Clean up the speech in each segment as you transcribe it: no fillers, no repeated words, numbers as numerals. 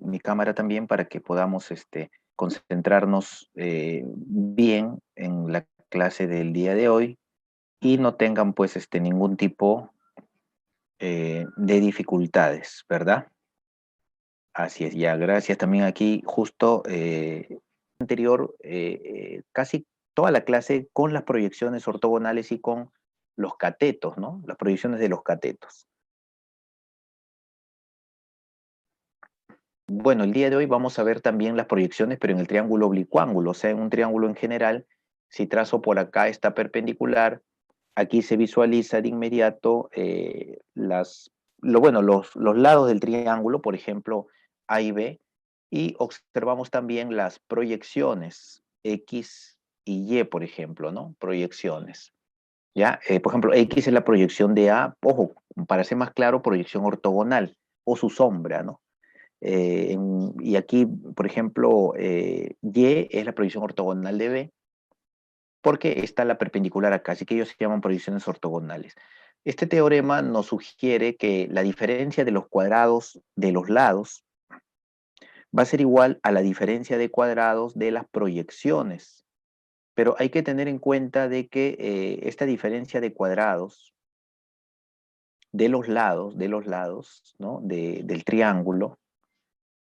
mi cámara también para que podamos concentrarnos bien en la clase del día de hoy y no tengan pues ningún tipo de dificultades, ¿verdad? Así es, ya, gracias también aquí justo anterior, casi toda la clase con las proyecciones ortogonales y con los catetos, ¿no? Las proyecciones de los catetos. Bueno, el día de hoy vamos a ver también las proyecciones, pero en el triángulo oblicuángulo, o sea, en un triángulo en general, si trazo por acá esta perpendicular, aquí se visualiza de inmediato los lados del triángulo, por ejemplo, A y B, y observamos también las proyecciones X y Y, por ejemplo, ¿no? Proyecciones. ¿Ya? Por ejemplo, X es la proyección de A, ojo, para ser más claro, proyección ortogonal o su sombra, ¿no? Y aquí, por ejemplo, Y es la proyección ortogonal de B, porque está la perpendicular acá, así que ellos se llaman proyecciones ortogonales. Este teorema nos sugiere que la diferencia de los cuadrados de los lados va a ser igual a la diferencia de cuadrados de las proyecciones. Pero hay que tener en cuenta de que esta diferencia de cuadrados de los lados, ¿no? Del triángulo,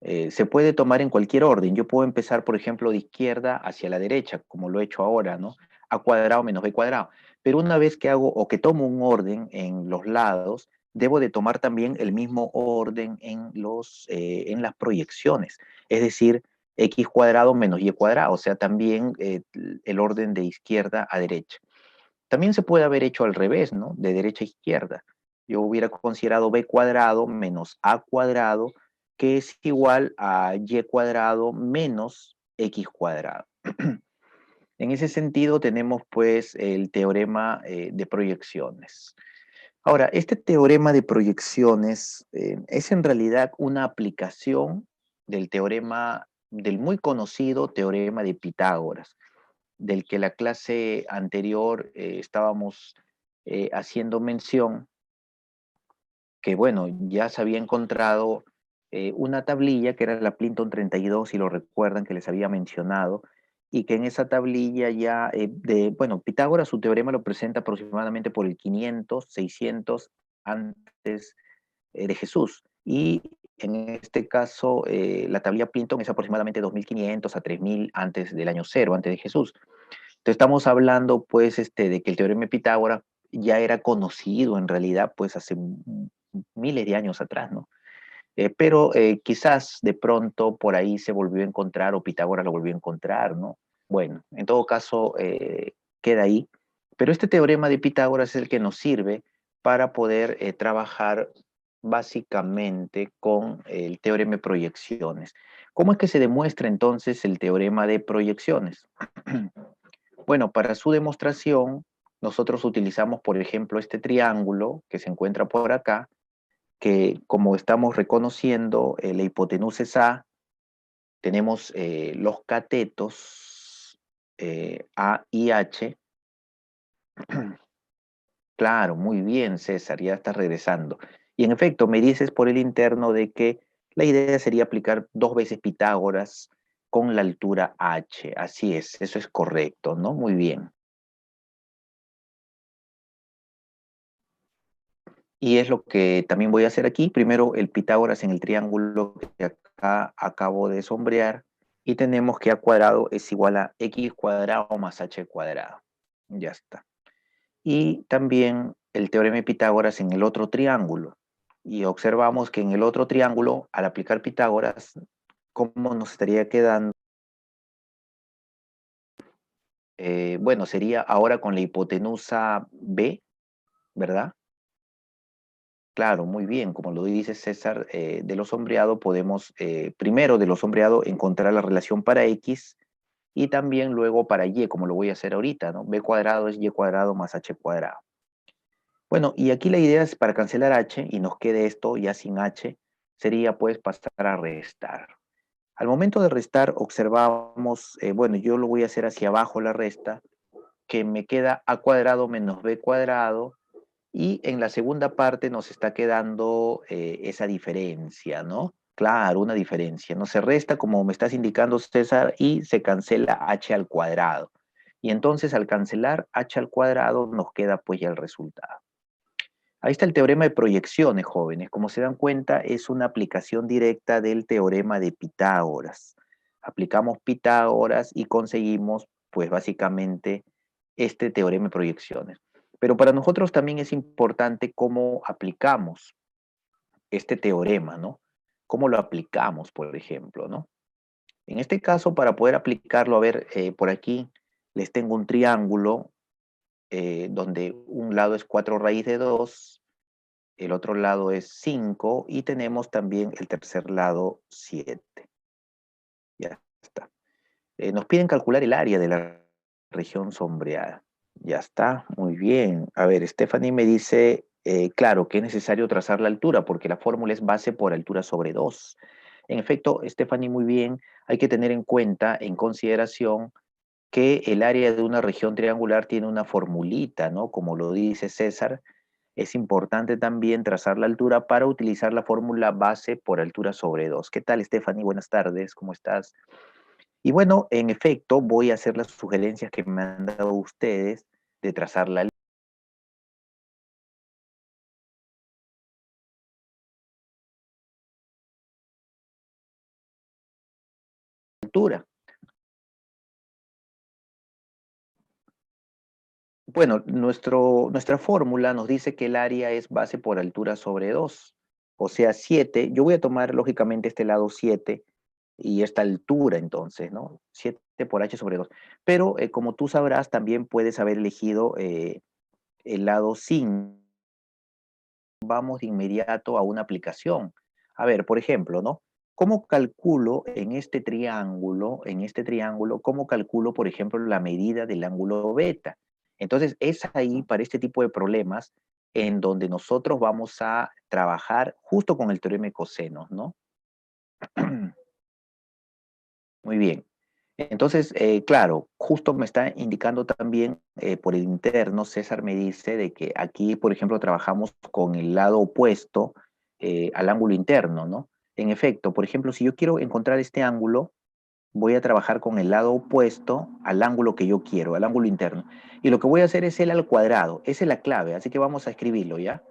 se puede tomar en cualquier orden. Yo puedo empezar, por ejemplo, de izquierda hacia la derecha, como lo he hecho ahora, ¿no? A cuadrado menos b cuadrado. Pero una vez que hago o que tomo un orden en los lados, debo de tomar también el mismo orden en las proyecciones. Es decir, x cuadrado menos y cuadrado, o sea, también el orden de izquierda a derecha. También se puede haber hecho al revés, ¿no? De derecha a izquierda. Yo hubiera considerado b cuadrado menos a cuadrado, que es igual a y cuadrado menos x cuadrado. En ese sentido tenemos pues el teorema de proyecciones. Ahora, este teorema de proyecciones es en realidad una aplicación del teorema, del muy conocido teorema de Pitágoras, del que la clase anterior estábamos haciendo mención, que bueno, ya se había encontrado una tablilla que era la Plinton 32, si lo recuerdan que les había mencionado, y que en esa tablilla ya, bueno, Pitágoras su teorema lo presenta aproximadamente por el 500, 600 antes de Jesús. Y en este caso, la tablilla Plinton es aproximadamente 2500 a 3000 antes del año cero, antes de Jesús. Entonces estamos hablando pues de que el teorema de Pitágoras ya era conocido en realidad pues hace miles de años atrás, ¿no? Pero quizás de pronto por ahí se volvió a encontrar o Pitágoras lo volvió a encontrar, ¿no? Bueno, en todo caso queda ahí. Pero este teorema de Pitágoras es el que nos sirve para poder trabajar básicamente con el teorema de proyecciones. ¿Cómo es que se demuestra entonces el teorema de proyecciones? Bueno, para su demostración, nosotros utilizamos, por ejemplo, este triángulo que se encuentra por acá, que como estamos reconociendo, la hipotenusa es A, tenemos los catetos A y H. Claro, muy bien, César, ya estás regresando. Y en efecto, me dices por el interno de que la idea sería aplicar dos veces Pitágoras con la altura H. Así es, eso es correcto, ¿no? Muy bien. Y es lo que también voy a hacer aquí. Primero el Pitágoras en el triángulo que acá acabo de sombrear. Y tenemos que a cuadrado es igual a x cuadrado más h cuadrado. Ya está. Y también el teorema de Pitágoras en el otro triángulo. Y observamos que en el otro triángulo, al aplicar Pitágoras, ¿cómo nos estaría quedando? Bueno, sería ahora con la hipotenusa B, ¿verdad? Claro, muy bien. Como lo dice César, de lo sombreado podemos, primero de lo sombreado, encontrar la relación para X y también luego para Y, como lo voy a hacer ahorita, ¿no? B cuadrado es Y cuadrado más H cuadrado. Bueno, y aquí la idea es para cancelar H y nos quede esto ya sin H, sería pues pasar a restar. Al momento de restar observamos, bueno, yo lo voy a hacer hacia abajo la resta, que me queda A cuadrado menos B cuadrado. Y en la segunda parte nos está quedando esa diferencia, ¿no? Claro, una diferencia. No se resta, como me estás indicando, César, y se cancela h al cuadrado. Y entonces al cancelar h al cuadrado nos queda pues ya el resultado. Ahí está el teorema de proyecciones, jóvenes. Como se dan cuenta, es una aplicación directa del teorema de Pitágoras. Aplicamos Pitágoras y conseguimos, pues básicamente, este teorema de proyecciones. Pero para nosotros también es importante cómo aplicamos este teorema, ¿no? ¿Cómo lo aplicamos, por ejemplo, ¿no? En este caso, para poder aplicarlo, a ver, por aquí les tengo un triángulo donde un lado es 4 raíz de 2, el otro lado es 5 y tenemos también el tercer lado 7. Ya está. Nos piden calcular el área de la región sombreada. Ya está, muy bien. A ver, Stephanie me dice, claro, que es necesario trazar la altura porque la fórmula es base por altura sobre 2. En efecto, Stephanie, muy bien, hay que tener en cuenta, en consideración, que el área de una región triangular tiene una formulita, ¿no? Como lo dice César, es importante también trazar la altura para utilizar la fórmula base por altura sobre 2. ¿Qué tal, Stephanie? Buenas tardes, ¿cómo estás? Y bueno, en efecto, voy a hacer las sugerencias que me han dado ustedes de trazar la altura. Bueno, nuestra fórmula nos dice que el área es base por altura sobre 2, o sea, 7. Yo voy a tomar lógicamente este lado 7 y esta altura entonces, ¿no? 7 por h sobre 2. Pero como tú sabrás, también puedes haber elegido el lado 5. Vamos de inmediato a una aplicación. A ver, por ejemplo, ¿no? ¿Cómo calculo en este triángulo, cómo calculo, por ejemplo, la medida del ángulo beta? Entonces, es ahí para este tipo de problemas en donde nosotros vamos a trabajar justo con el teorema de cosenos, ¿no? Muy bien. Entonces, claro, justo me está indicando también por el interno, César me dice de que aquí, por ejemplo, trabajamos con el lado opuesto al ángulo interno, ¿no? En efecto, por ejemplo, si yo quiero encontrar este ángulo, voy a trabajar con el lado opuesto al ángulo que yo quiero, al ángulo interno. Y lo que voy a hacer es el al cuadrado. Esa es la clave, así que vamos a escribirlo, ¿ya?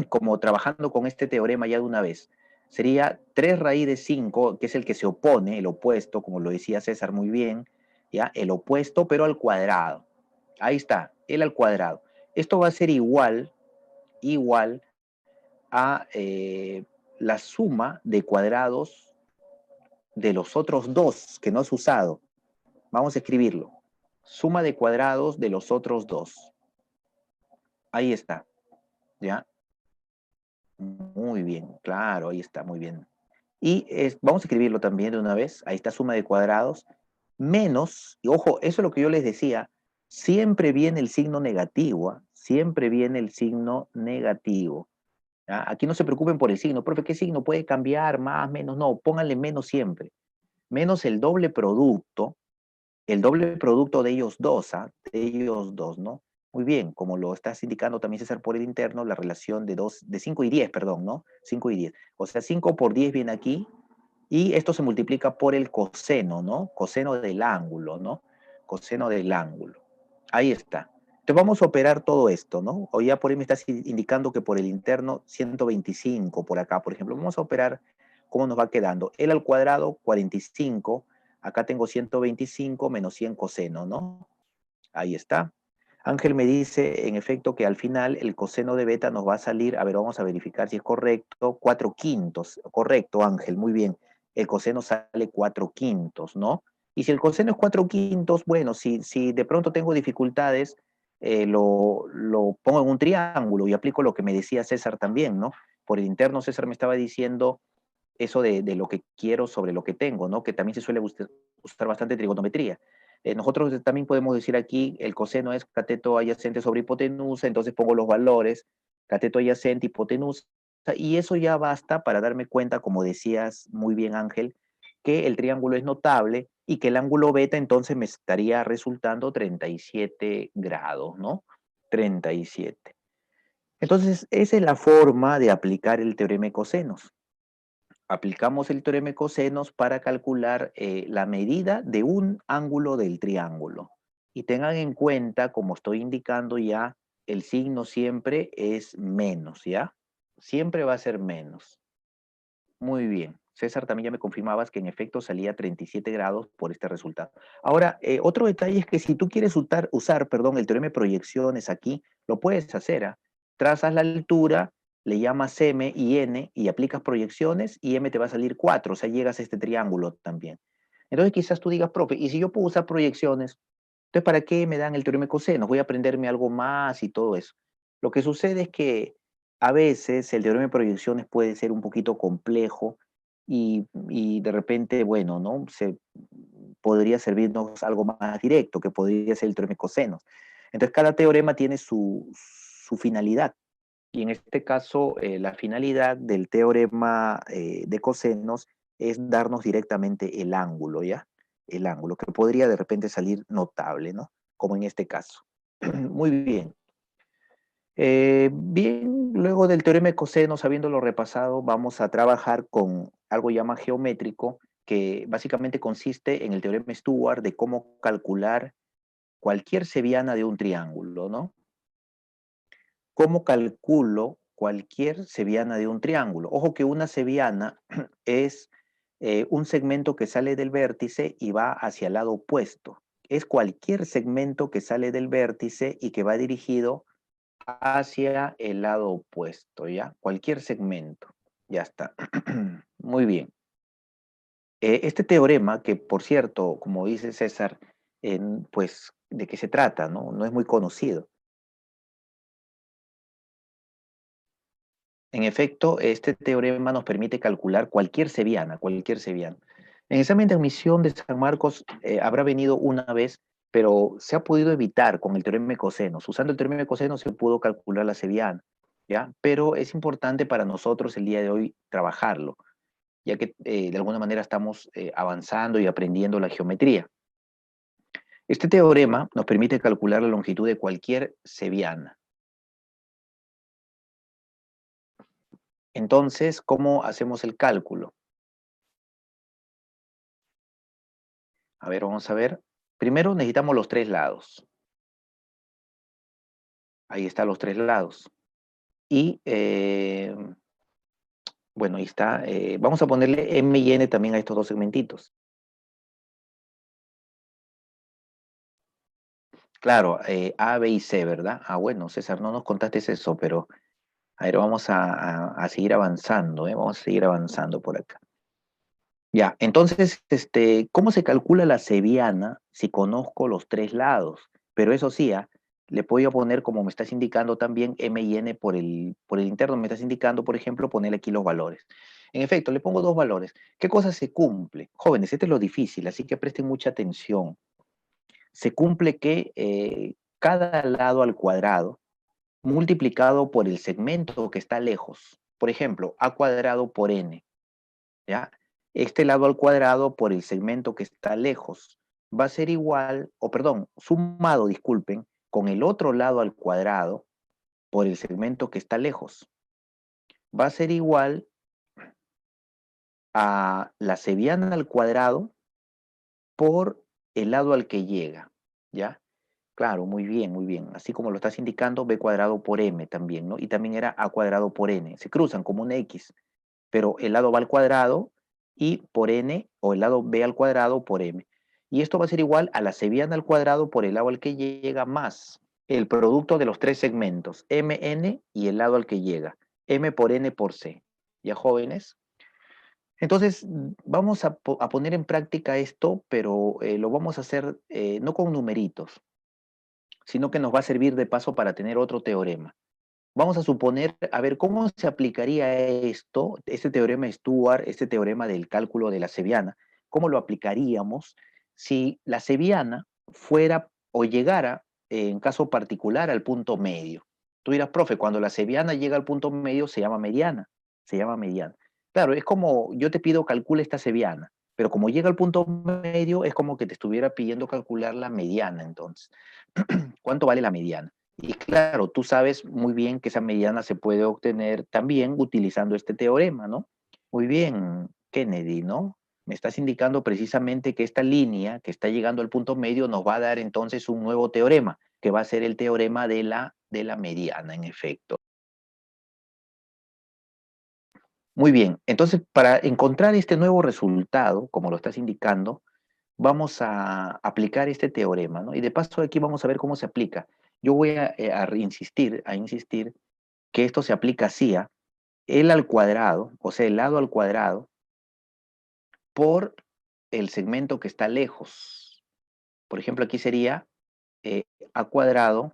Como trabajando con este teorema ya de una vez. Sería 3 raíz de 5, que es el que se opone, el opuesto, como lo decía César muy bien, ¿ya? El opuesto, pero al cuadrado. Ahí está, el al cuadrado. Esto va a ser igual a la suma de cuadrados de los otros dos que no has usado. Vamos a escribirlo. Suma de cuadrados de los otros dos. Ahí está, ¿ya? Muy bien, claro, ahí está, muy bien. Y vamos a escribirlo también de una vez. Ahí está suma de cuadrados. Menos, y ojo, eso es lo que yo les decía, siempre viene el signo negativo, ¿ah? Siempre viene el signo negativo. ¿Ah? Aquí no se preocupen por el signo. Profe, ¿qué signo puede cambiar? Más, menos, no, pónganle menos siempre. Menos el doble producto de ellos dos, ¿ah? De ellos dos, ¿no? Muy bien, como lo estás indicando también, César, por el interno, la relación de 5 y 10, perdón, ¿no? 5 y 10. O sea, 5 por 10 viene aquí, y esto se multiplica por el coseno, ¿no? Coseno del ángulo, ¿no? Coseno del ángulo. Ahí está. Entonces vamos a operar todo esto, ¿no? O ya por ahí me estás indicando que por el interno 125 por acá, por ejemplo. Vamos a operar cómo nos va quedando. L al cuadrado 45. Acá tengo 125 menos 100 coseno, ¿no? Ahí está. Ángel me dice, en efecto, que al final el coseno de beta nos va a salir, a ver, vamos a verificar si es correcto, 4 quintos. Correcto, Ángel, muy bien. El coseno sale 4 quintos, ¿no? Y si el coseno es 4 quintos, bueno, si de pronto tengo dificultades, lo pongo en un triángulo y aplico lo que me decía César también, ¿no? Por el interno César me estaba diciendo eso de lo que quiero sobre lo que tengo, ¿no? Que también se suele usar bastante trigonometría. Nosotros también podemos decir aquí el coseno es cateto adyacente sobre hipotenusa, entonces pongo los valores, cateto adyacente, hipotenusa, y eso ya basta para darme cuenta, como decías muy bien Ángel, que el triángulo es notable y que el ángulo beta entonces me estaría resultando 37 grados, ¿no? 37. Entonces, esa es la forma de aplicar el teorema de cosenos. aplicamos el teorema de cosenos para calcular la medida de un ángulo del triángulo. Y tengan en cuenta, como estoy indicando ya, el signo siempre es menos, ¿ya? Siempre va a ser menos. Muy bien. César, también ya me confirmabas que en efecto salía 37 grados por este resultado. Ahora, otro detalle es que si tú quieres usar, el teorema de proyecciones aquí, lo puedes hacer. ¿Ah? Trazas la altura, le llamas M y N y aplicas proyecciones y M te va a salir 4, o sea, llegas a este triángulo también. Entonces quizás tú digas, profe, ¿y si yo puedo usar proyecciones? Entonces, ¿para qué me dan el teorema de cosenos? Voy a aprenderme algo más y todo eso. Lo que sucede es que a veces el teorema de proyecciones puede ser un poquito complejo y de repente, bueno, ¿no? Podría servirnos algo más directo, que podría ser el teorema de cosenos. Entonces, cada teorema tiene su finalidad. Y en este caso, la finalidad del teorema de cosenos es darnos directamente el ángulo, ¿ya? El ángulo, que podría de repente salir notable, ¿no? Como en este caso. Muy bien. Bien, luego del teorema de cosenos, habiéndolo repasado, vamos a trabajar con algo ya más geométrico, que básicamente consiste en el teorema Stewart de cómo calcular cualquier seviana de un triángulo, ¿no? ¿Cómo calculo cualquier seviana de un triángulo? Ojo que una seviana es un segmento que sale del vértice y va hacia el lado opuesto. Es cualquier segmento que sale del vértice y que va dirigido hacia el lado opuesto, ¿ya? Cualquier segmento. Ya está. Muy bien. Este teorema, que por cierto, como dice César, pues, ¿de qué se trata? ¿No? No es muy conocido. En efecto, este teorema nos permite calcular cualquier seviana, cualquier seviana. En el examen de admisión de San Marcos habrá venido una vez, pero se ha podido evitar con el teorema de cosenos. Usando el teorema de cosenos se pudo calcular la seviana, ¿ya? Pero es importante para nosotros el día de hoy trabajarlo, ya que de alguna manera estamos avanzando y aprendiendo la geometría. Este teorema nos permite calcular la longitud de cualquier seviana. Entonces, ¿cómo hacemos el cálculo? A ver, vamos a ver. Primero necesitamos los tres lados. Ahí están los tres lados. Y, bueno, ahí está. Vamos a ponerle M y N también a estos dos segmentitos. Claro, A, B y C, ¿verdad? Ah, bueno, César, no nos contaste eso, pero a ver, vamos a seguir avanzando, ¿eh? Vamos a seguir avanzando por acá. Ya, entonces, ¿cómo se calcula la seviana si conozco los tres lados? Pero eso sí, le puedo poner, como me estás indicando también, M y N por el interno, me estás indicando, por ejemplo, ponerle aquí los valores. En efecto, le pongo dos valores. ¿Qué cosa se cumple? Jóvenes, este es lo difícil, así que presten mucha atención. Se cumple que cada lado al cuadrado multiplicado por el segmento que está lejos. Por ejemplo, A cuadrado por N, ¿ya? Este lado al cuadrado por el segmento que está lejos va a ser igual, o perdón, sumado, disculpen, con el otro lado al cuadrado por el segmento que está lejos. Va a ser igual a la seviana al cuadrado por el lado al que llega, ¿ya? Claro, muy bien, muy bien. Así como lo estás indicando, b cuadrado por m también, ¿no? Y también era a cuadrado por n. Se cruzan como una x, pero el lado va al cuadrado y por n, o el lado b al cuadrado por m. Y esto va a ser igual a la seviana al cuadrado por el lado al que llega más el producto de los tres segmentos, mn y el lado al que llega, m por n por c. ¿Ya, jóvenes? Entonces, vamos a poner en práctica esto, pero lo vamos a hacer no con numeritos, sino que nos va a servir de paso para tener otro teorema. Vamos a suponer, a ver, ¿cómo se aplicaría esto, este teorema de Stewart, este teorema del cálculo de la seviana? ¿Cómo lo aplicaríamos si la seviana fuera o llegara, en caso particular, al punto medio? Tú dirás, profe, cuando la seviana llega al punto medio se llama mediana, se llama mediana. Claro, es como yo te pido calcula esta seviana, pero como llega al punto medio es como que te estuviera pidiendo calcular la mediana entonces. ¿Cuánto vale la mediana? Y claro, tú sabes muy bien que esa mediana se puede obtener también utilizando este teorema, ¿no? Muy bien, Kennedy, ¿no? Me estás indicando precisamente que esta línea que está llegando al punto medio nos va a dar entonces un nuevo teorema, que va a ser el teorema de la mediana, en efecto. Muy bien, entonces para encontrar este nuevo resultado, como lo estás indicando, vamos a aplicar este teorema, ¿no? Y de paso aquí vamos a ver cómo se aplica. Yo voy a insistir que esto se aplica así, ¿ah? El al cuadrado, o sea, el lado al cuadrado, por el segmento que está lejos. Por ejemplo, aquí sería eh, a cuadrado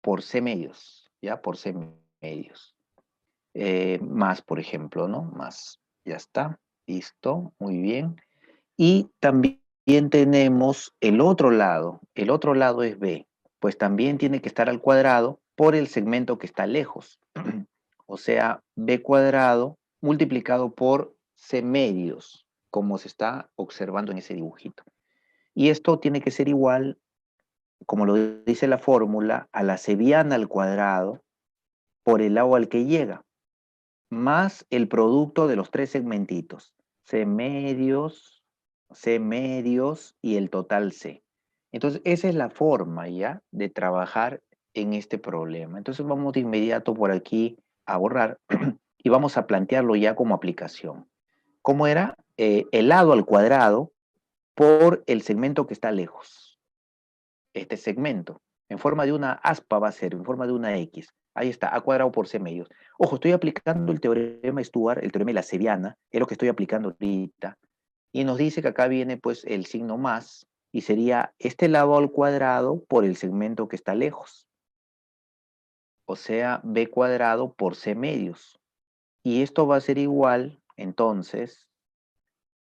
por c medios, ¿ya? Por c medios. Más, por ejemplo, ¿no? Más. Ya está. Listo. Muy bien. Y también tenemos el otro lado. El otro lado es b. Pues también tiene que estar al cuadrado por el segmento que está lejos. O sea, b cuadrado multiplicado por c medios, como se está observando en ese dibujito. Y esto tiene que ser igual, como lo dice la fórmula, a la cebiana al cuadrado por el lado al que llega, más el producto de los tres segmentitos, C medios y el total C. Entonces, esa es la forma ya de trabajar en este problema. Entonces, vamos de inmediato por aquí a borrar y vamos a plantearlo ya como aplicación. ¿Cómo era? El lado al cuadrado por el segmento que está lejos. Este segmento, en forma de una aspa va a ser, en forma de una X. Ahí está, a cuadrado por c medios. Ojo, estoy aplicando el teorema Stuart, el teorema de la Cebiana, es lo que estoy aplicando ahorita. Y nos dice que acá viene pues el signo más, y sería este lado al cuadrado por el segmento que está lejos. O sea, b cuadrado por c medios. Y esto va a ser igual, entonces,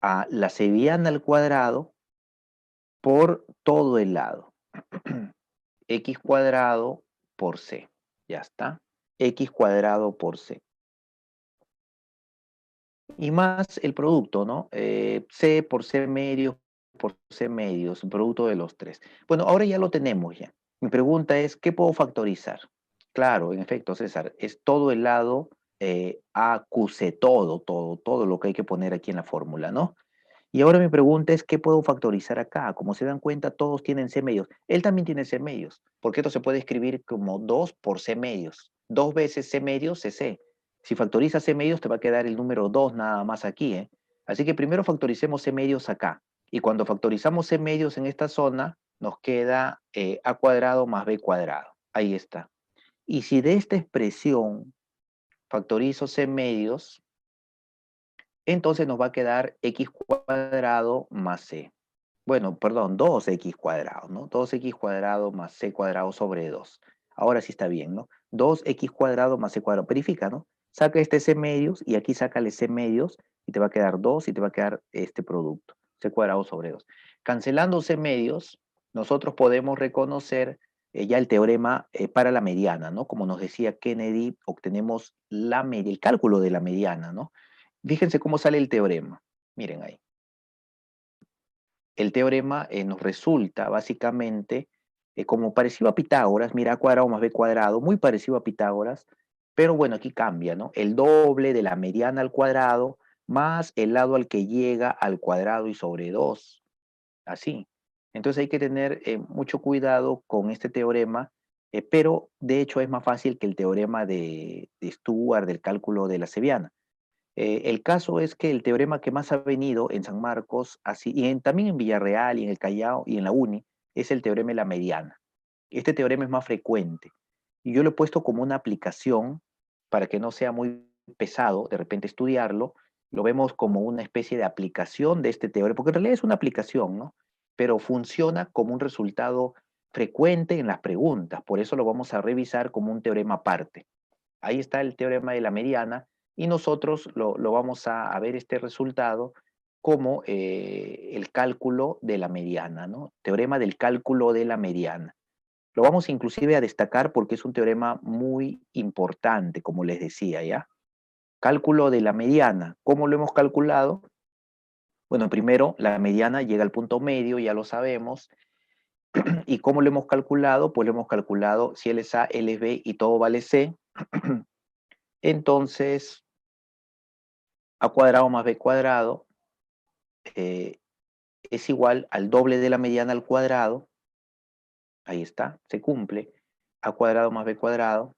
a la Cebiana al cuadrado por todo el lado. X cuadrado por C. Ya está. X cuadrado por C. Y más el producto, ¿no? C por C medios por C medios, el producto de los tres. Bueno, ahora ya lo tenemos ya. Mi pregunta es, ¿qué puedo factorizar? Claro, en efecto, César, es todo el lado AQC, todo lo que hay que poner aquí en la fórmula, ¿no? Y ahora mi pregunta es, ¿qué puedo factorizar acá? Como se dan cuenta, todos tienen C medios. Él también tiene C medios, porque esto se puede escribir como 2 por C medios. 2 veces C medios, CC. Si factorizas C medios, te va a quedar el número 2 nada más aquí, ¿eh? Así que primero factoricemos C medios acá. Y cuando factorizamos C medios en esta zona, nos queda A cuadrado más B cuadrado. Ahí está. Y si de esta expresión factorizo C medios, entonces nos va a quedar x cuadrado más c. Bueno, perdón, 2x cuadrado, ¿no? 2x cuadrado más c cuadrado sobre 2. Ahora sí está bien, ¿no? 2x cuadrado más c cuadrado. Verifica, ¿no? Saca este c medios y aquí sácale c medios y te va a quedar 2 y te va a quedar este producto, c cuadrado sobre 2. Cancelando c medios, nosotros podemos reconocer ya el teorema para la mediana, ¿no? Como nos decía Kennedy, obtenemos el cálculo de la mediana, ¿no? Fíjense cómo sale el teorema. Miren ahí. El teorema nos resulta básicamente como parecido a Pitágoras, mira, a cuadrado más b cuadrado, muy parecido a Pitágoras, pero bueno, aquí cambia, ¿no? El doble de la mediana al cuadrado más el lado al que llega al cuadrado y sobre 2. Así. Entonces hay que tener mucho cuidado con este teorema, pero de hecho es más fácil que el teorema de Stuart del cálculo de la Cebiana. El caso es que el teorema que más ha venido en San Marcos, así, también en Villarreal y en el Callao y en la UNI, es el teorema de la mediana. Este teorema es más frecuente. Y yo lo he puesto como una aplicación para que no sea muy pesado de repente estudiarlo. Lo vemos como una especie de aplicación de este teorema, porque en realidad es una aplicación, ¿no? Pero funciona como un resultado frecuente en las preguntas. Por eso lo vamos a revisar como un teorema aparte. Ahí está el teorema de la mediana y nosotros lo vamos a ver este resultado como el cálculo de la mediana, ¿no? Teorema del cálculo de la mediana. Lo vamos inclusive a destacar porque es un teorema muy importante, como les decía, ¿ya? Cálculo de la mediana. ¿Cómo lo hemos calculado? Bueno, primero, la mediana llega al punto medio, ya lo sabemos. ¿Y cómo lo hemos calculado? Pues lo hemos calculado si L es A, L es B y todo vale C. Entonces, A cuadrado más b cuadrado es igual al doble de la mediana al cuadrado. Ahí está, se cumple. A cuadrado más b cuadrado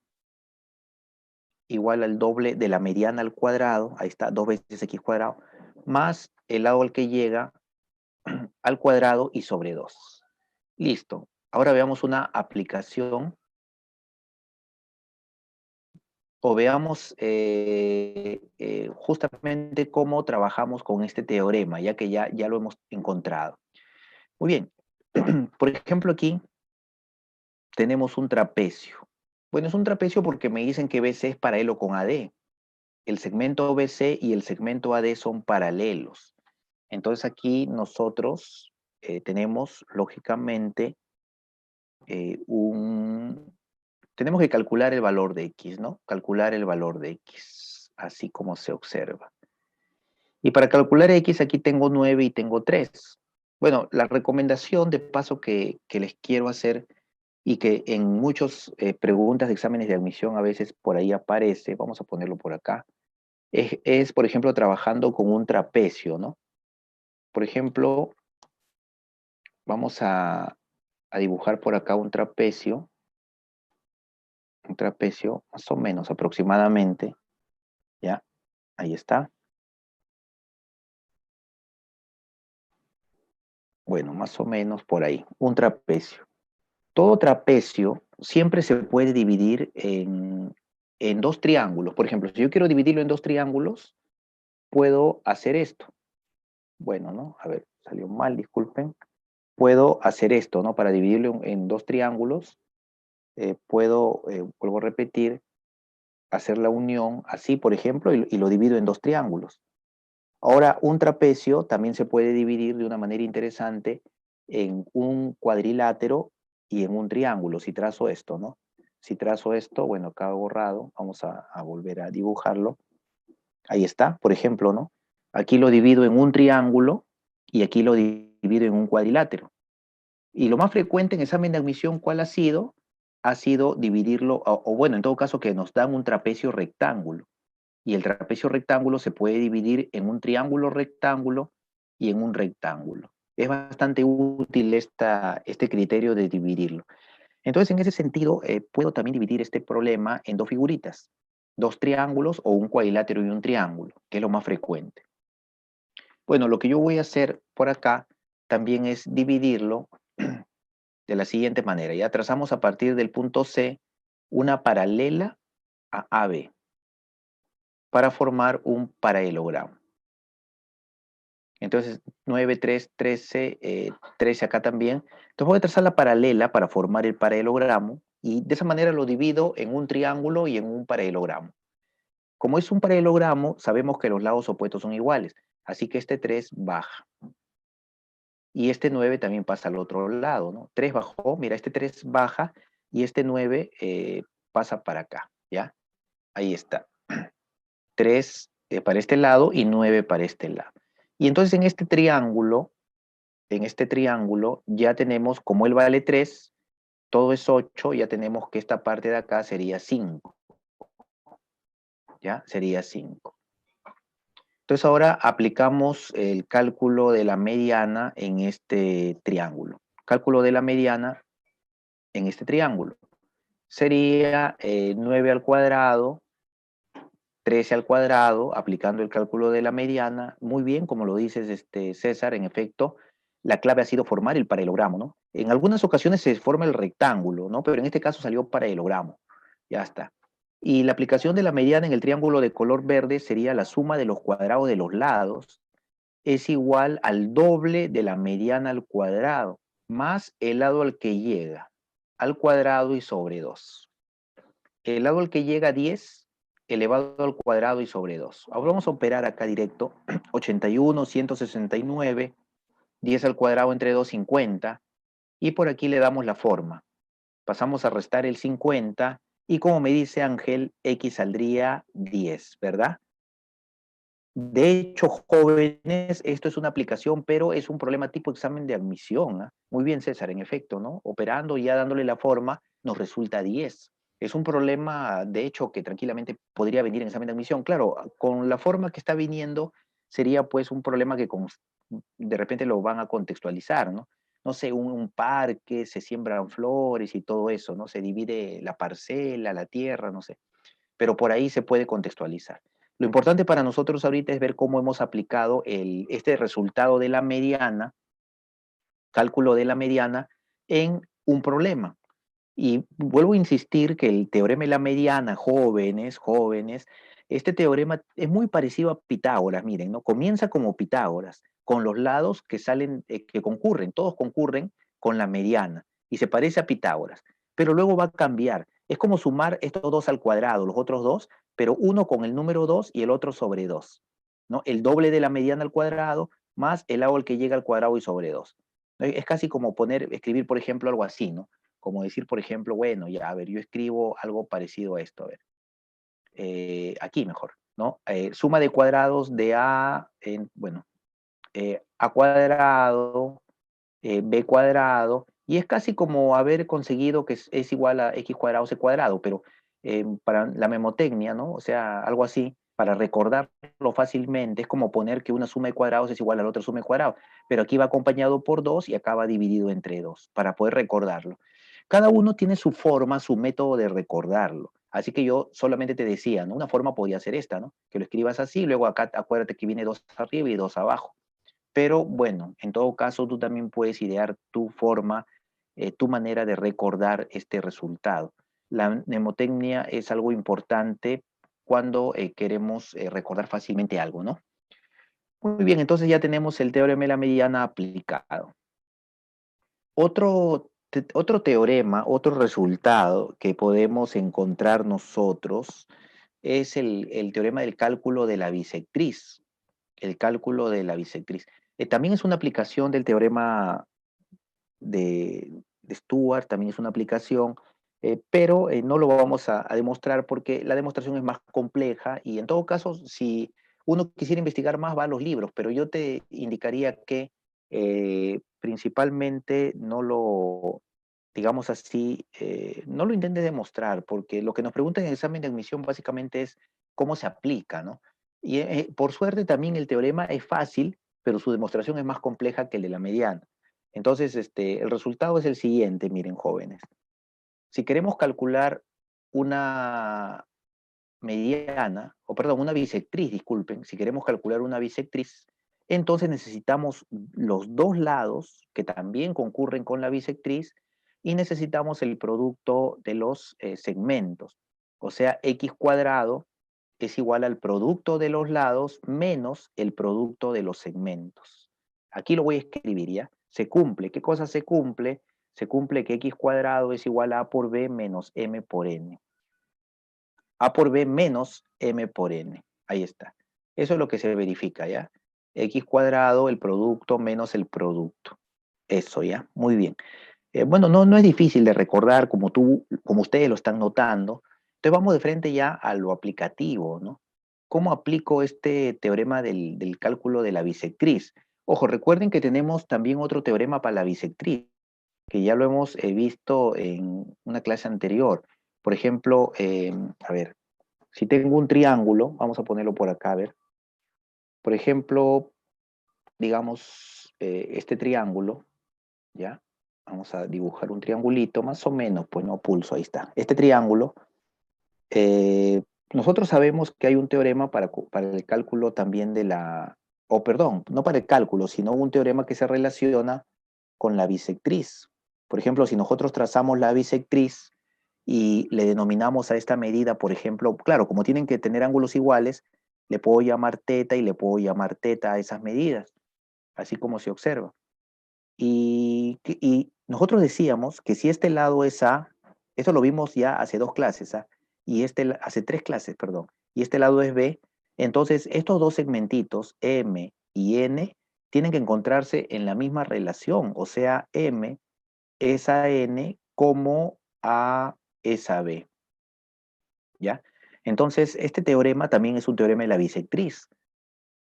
igual al doble de la mediana al cuadrado. Ahí está, 2 veces x cuadrado. Más el lado al que llega al cuadrado y sobre 2. Listo. Ahora veamos una aplicación o veamos justamente cómo trabajamos con este teorema, ya que ya lo hemos encontrado. Muy bien. Por ejemplo, aquí tenemos un trapecio. Bueno, es un trapecio porque me dicen que BC es paralelo con AD. El segmento BC y el segmento AD son paralelos. Entonces aquí nosotros tenemos, lógicamente, tenemos que calcular el valor de X, ¿no? Calcular el valor de X, así como se observa. Y para calcular X aquí tengo 9 y tengo 3. Bueno, la recomendación de paso que les quiero hacer y que en muchas preguntas de exámenes de admisión a veces por ahí aparece, vamos a ponerlo por acá, es, por ejemplo, trabajando con un trapecio, ¿no? Por ejemplo, vamos a dibujar por acá un trapecio más o menos aproximadamente, ¿ya? Ahí está. Bueno, más o menos por ahí, un trapecio. Todo trapecio siempre se puede dividir en dos triángulos. Por ejemplo, si yo quiero dividirlo en dos triángulos, puedo hacer esto. Bueno, ¿no? A ver, salió mal, disculpen. Puedo hacer esto, ¿no? Para dividirlo en dos triángulos, puedo, vuelvo a repetir, hacer la unión así, por ejemplo, y lo divido en dos triángulos. Ahora, un trapecio también se puede dividir de una manera interesante en un cuadrilátero y en un triángulo, si trazo esto, ¿no? Si trazo esto, bueno, acá borrado, vamos a volver a dibujarlo. Ahí está, por ejemplo, ¿no? Aquí lo divido en un triángulo y aquí lo divido en un cuadrilátero. Y lo más frecuente en examen de admisión, ¿cuál ha sido? Ha sido dividirlo, o bueno, en todo caso que nos dan un trapecio rectángulo. Y el trapecio rectángulo se puede dividir en un triángulo rectángulo y en un rectángulo. Es bastante útil este criterio de dividirlo. Entonces, en ese sentido, puedo también dividir este problema en dos figuritas, dos triángulos o un cuadrilátero y un triángulo, que es lo más frecuente. Bueno, lo que yo voy a hacer por acá también es dividirlo de la siguiente manera. Ya trazamos a partir del punto C una paralela a AB para formar un paralelogramo. Entonces, 9, 3, 13, 13 acá también. Entonces voy a trazar la paralela para formar el paralelogramo y de esa manera lo divido en un triángulo y en un paralelogramo. Como es un paralelogramo, sabemos que los lados opuestos son iguales, así que este 3 baja. Y este 9 también pasa al otro lado, ¿no? 3 bajó, mira, este 3 baja y este 9 pasa para acá, ¿ya? Ahí está. 3 para este lado y 9 para este lado. Y entonces en este triángulo ya tenemos, como él vale 3, todo es 8, ya tenemos que esta parte de acá sería 5. ¿Ya? Sería 5. Entonces ahora aplicamos el cálculo de la mediana en este triángulo. Cálculo de la mediana en este triángulo. Sería 9 al cuadrado, 13 al cuadrado, aplicando el cálculo de la mediana. Muy bien, como lo dices, César, en efecto, la clave ha sido formar el paralelogramo, ¿no? En algunas ocasiones se forma el rectángulo, ¿no? Pero en este caso salió paralelogramo. Ya está. Y la aplicación de la mediana en el triángulo de color verde sería la suma de los cuadrados de los lados es igual al doble de la mediana al cuadrado, más el lado al que llega, al cuadrado y sobre 2. El lado al que llega 10 elevado al cuadrado y sobre 2. Ahora vamos a operar acá directo. 81, 169, 10 al cuadrado entre 2, 50. Y por aquí le damos la forma. Pasamos a restar el 50 y como me dice Ángel, X saldría 10, ¿verdad? De hecho, jóvenes, esto es una aplicación, pero es un problema tipo examen de admisión, ¿eh? Muy bien, César, en efecto, ¿no? Operando y ya dándole la forma, nos resulta 10. Es un problema, de hecho, que tranquilamente podría venir en examen de admisión. Claro, con la forma que está viniendo, sería pues un problema que de repente lo van a contextualizar, ¿no? No sé, un parque, se siembran flores y todo eso, ¿no? Se divide la parcela, la tierra, no sé. Pero por ahí se puede contextualizar. Lo importante para nosotros ahorita es ver cómo hemos aplicado este resultado de la mediana, cálculo de la mediana, en un problema. Y vuelvo a insistir que el teorema de la mediana, jóvenes, este teorema es muy parecido a Pitágoras, miren, ¿no? Comienza como Pitágoras, con los lados que salen, que concurren, todos concurren con la mediana, y se parece a Pitágoras, pero luego va a cambiar. Es como sumar estos dos al cuadrado, los otros dos, pero uno con el número 2 y el otro sobre 2, ¿no? El doble de la mediana al cuadrado más el lado al que llega al cuadrado y sobre 2. Es casi como escribir, por ejemplo, algo así, ¿no? Como decir, por ejemplo, bueno, ya, a ver, yo escribo algo parecido a esto, a ver, aquí mejor, ¿no? Suma de cuadrados de bueno, a cuadrado, b cuadrado, y es casi como haber conseguido que es igual a x cuadrado c cuadrado, pero para la memotecnia, ¿no? O sea, algo así, para recordarlo fácilmente, es como poner que una suma de cuadrados es igual a la otra suma de cuadrados, pero aquí va acompañado por 2 y acá va dividido entre 2, para poder recordarlo. Cada uno tiene su forma, su método de recordarlo. Así que yo solamente te decía, ¿no? Una forma podría ser esta, ¿no? Que lo escribas así, luego acá acuérdate que viene 2 arriba y 2 abajo. Pero bueno, en todo caso, tú también puedes idear tu forma, tu manera de recordar este resultado. La mnemotecnia es algo importante cuando queremos recordar fácilmente algo, ¿no? Muy bien, entonces ya tenemos el teorema de la mediana aplicado. Otro teorema, otro resultado que podemos encontrar nosotros es el teorema del cálculo de la bisectriz. El cálculo de la bisectriz. También es una aplicación del teorema de Stuart, también es una aplicación, pero no lo vamos a demostrar porque la demostración es más compleja y en todo caso, si uno quisiera investigar más, va a los libros, pero yo te indicaría que principalmente no lo, digamos así, no lo intentes demostrar, porque lo que nos preguntan en el examen de admisión básicamente es cómo se aplica, ¿no? Y por suerte también el teorema es fácil, pero su demostración es más compleja que el de la mediana. Entonces, el resultado es el siguiente, miren, jóvenes. Si queremos calcular una mediana, o perdón, una bisectriz, disculpen, si queremos calcular una bisectriz, entonces necesitamos los dos lados que también concurren con la bisectriz y necesitamos el producto de los segmentos. O sea, x cuadrado es igual al producto de los lados menos el producto de los segmentos. Aquí lo voy a escribir, ¿ya? Se cumple. ¿Qué cosa se cumple? Se cumple que x cuadrado es igual a por b menos m por n. A por b menos m por n. Ahí está. Eso es lo que se verifica, ¿ya? X cuadrado, el producto menos el producto. Eso, ¿ya? Muy bien. Bueno, no es difícil de recordar como ustedes lo están notando. Entonces vamos de frente ya a lo aplicativo, ¿no? ¿Cómo aplico este teorema del cálculo de la bisectriz? Ojo, recuerden que tenemos también otro teorema para la bisectriz, que ya lo hemos visto en una clase anterior. Por ejemplo, a ver, si tengo un triángulo, vamos a ponerlo por acá, a ver. Por ejemplo, digamos, este triángulo, ¿ya? Vamos a dibujar un triangulito, más o menos, pues no pulso, ahí está. Este triángulo, eh, nosotros sabemos que hay un teorema para el cálculo también de o perdón, no para el cálculo, sino un teorema que se relaciona con la bisectriz. Por ejemplo, si nosotros trazamos la bisectriz y le denominamos a esta medida, por ejemplo, claro, como tienen que tener ángulos iguales, le puedo llamar teta y le puedo llamar teta a esas medidas, así como se observa. Y nosotros decíamos que si este lado es A, esto lo vimos ya hace 2 clases, ¿ah? Y hace 3 clases, perdón, y este lado es B, entonces estos dos segmentitos, M y N, tienen que encontrarse en la misma relación, o sea, M es a N como A es a B, ¿ya? Entonces, este teorema también es un teorema de la bisectriz.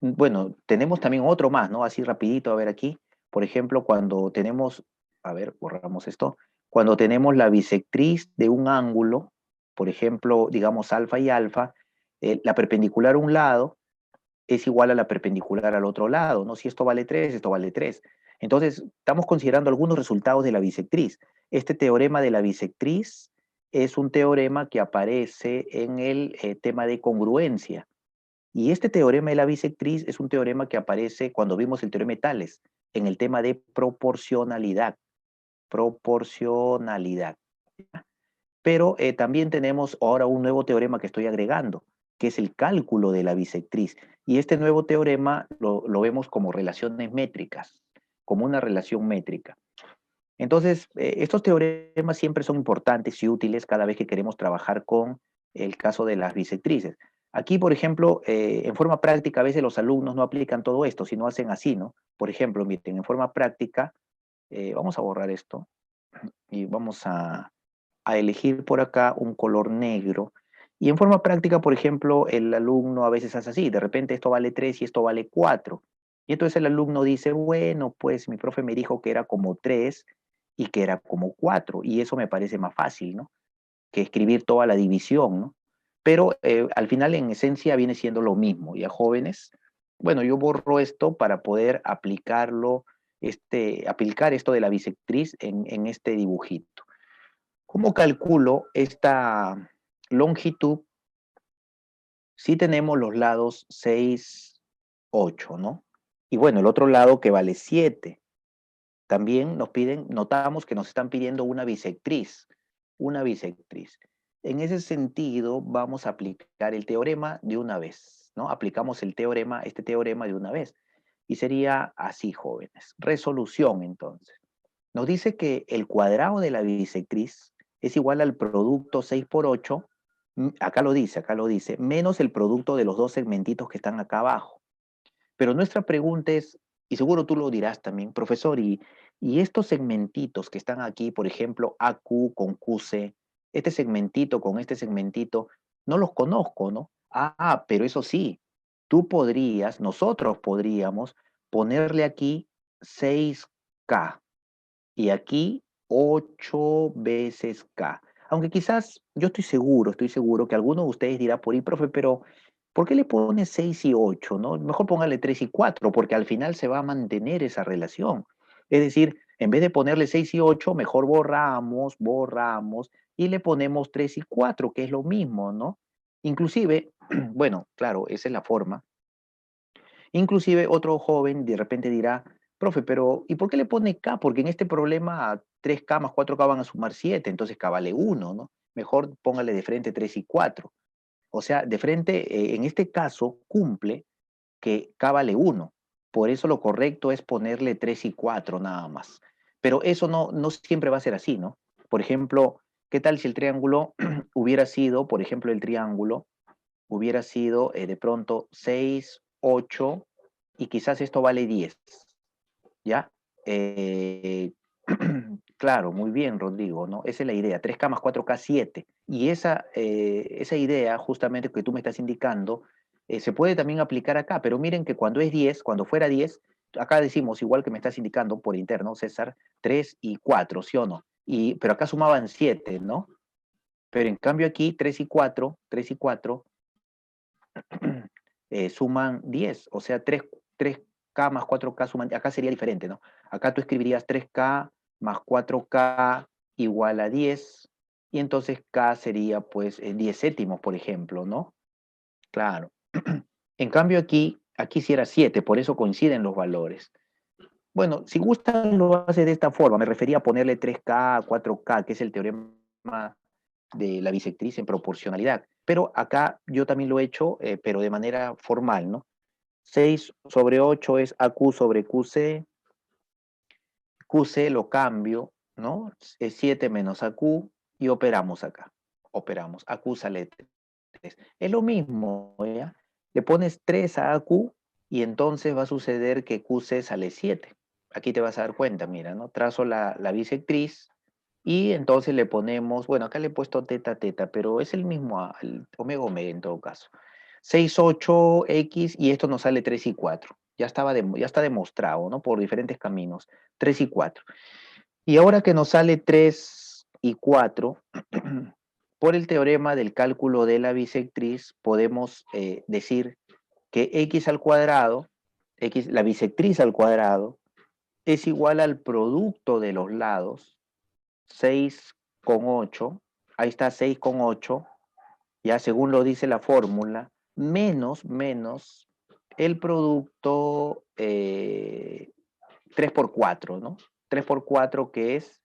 Bueno, tenemos también otro más, ¿no? Así rapidito, a ver aquí. Por ejemplo, cuando tenemos, a ver, borramos esto. Cuando tenemos la bisectriz de un ángulo, por ejemplo, digamos alfa y alfa, la perpendicular a un lado es igual a la perpendicular al otro lado, ¿no? Si esto vale 3, esto vale 3. Entonces, estamos considerando algunos resultados de la bisectriz. Este teorema de la bisectriz es un teorema que aparece en el tema de congruencia. Y este teorema de la bisectriz es un teorema que aparece cuando vimos el teorema de Tales, en el tema de proporcionalidad. Proporcionalidad. Pero también tenemos ahora un nuevo teorema que estoy agregando, que es el cálculo de la bisectriz. Y este nuevo teorema lo vemos como relaciones métricas, como una relación métrica. Entonces, estos teoremas siempre son importantes y útiles cada vez que queremos trabajar con el caso de las bisectrices. Aquí, por ejemplo, en forma práctica, a veces los alumnos no aplican todo esto, sino hacen así, ¿no? Por ejemplo, miren, en forma práctica, vamos a borrar esto y vamos a elegir por acá un color negro. Y en forma práctica, por ejemplo, el alumno a veces hace así, de repente esto vale 3 y esto vale 4. Y entonces el alumno dice, bueno, pues mi profe me dijo que era como 3 y que era como 4, y eso me parece más fácil, ¿no? Que escribir toda la división, ¿no? Pero al final, en esencia, viene siendo lo mismo. Y a jóvenes, bueno, yo borro esto para poder aplicarlo, aplicar esto de la bisectriz en este dibujito. ¿Cómo calculo esta longitud si tenemos los lados 6, 8, ¿no? Y bueno, el otro lado que vale 7. También nos piden, notamos que nos están pidiendo una bisectriz, una bisectriz. En ese sentido, vamos a aplicar el teorema de una vez, ¿no? Aplicamos el teorema, este teorema de una vez. Y sería así, jóvenes. Resolución, entonces. Nos dice que el cuadrado de la bisectriz es igual al producto 6 por 8, acá lo dice, menos el producto de los dos segmentitos que están acá abajo. Pero nuestra pregunta es, y seguro tú lo dirás también, profesor, y estos segmentitos que están aquí, por ejemplo, AQ con QC, este segmentito con este segmentito, no los conozco, ¿no? Ah, pero eso sí, tú podrías, nosotros podríamos ponerle aquí 6K y aquí 8 veces K. Aunque quizás yo estoy seguro que alguno de ustedes dirá por ahí, profe, pero ¿por qué le pone 6 y 8? ¿No? Mejor póngale 3 y 4, porque al final se va a mantener esa relación. Es decir, en vez de ponerle 6 y 8, mejor borramos y le ponemos 3 y 4, que es lo mismo, ¿no? Inclusive, bueno, claro, esa es la forma. Inclusive otro joven de repente dirá, profe, pero ¿y por qué le pone K? Porque en este problema 3K más 4K van a sumar 7, entonces K vale 1, ¿no? Mejor póngale de frente 3 y 4. O sea, de frente, en este caso, cumple que K vale 1. Por eso lo correcto es ponerle 3 y 4 nada más. Pero eso no siempre va a ser así, ¿no? Por ejemplo, ¿qué tal si el triángulo hubiera sido, por ejemplo, el triángulo hubiera sido de pronto 6, 8 y quizás esto vale 10, ¿ya? Eh, claro, muy bien, Rodrigo, ¿no? Esa es la idea, 3K más 4K, 7. Y esa idea, justamente que tú me estás indicando, se puede también aplicar acá, pero miren que cuando es 10, cuando fuera 10, acá decimos, igual que me estás indicando por interno, César, 3 y 4, ¿sí o no? Pero acá sumaban 7, ¿no? Pero en cambio aquí 3 y 4 suman 10, o sea, 3K más 4K suman, acá sería diferente, ¿no? Acá tú escribirías 3K más 4K igual a 10, y entonces K sería pues 10 séptimos, por ejemplo, ¿no? Claro. En cambio aquí sí era 7, por eso coinciden los valores. Bueno, si gustan lo hace de esta forma, me refería a ponerle 3K, 4K, que es el teorema de la bisectriz en proporcionalidad. Pero acá yo también lo he hecho, pero de manera formal, ¿no? 6 sobre 8 es AQ sobre QC, QC lo cambio, ¿no? Es 7 menos AQ y operamos acá. Operamos, AQ sale 3. Es lo mismo, ¿ya? Le pones 3 a AQ y entonces va a suceder que QC sale 7. Aquí te vas a dar cuenta, mira, ¿no? Trazo la bisectriz y entonces le ponemos, bueno, acá le he puesto teta, teta, pero es el mismo, el omega, omega en todo caso. 6 8 X y esto nos sale 3 y 4. Ya está demostrado, ¿no? Por diferentes caminos. 3 y 4. Y ahora que nos sale 3 y 4, por el teorema del cálculo de la bisectriz, podemos decir que x al cuadrado, la bisectriz al cuadrado, es igual al producto de los lados, 6,8, ahí está 6,8, ya según lo dice la fórmula, menos el producto 3 por 4, ¿no? 3 por 4 que es,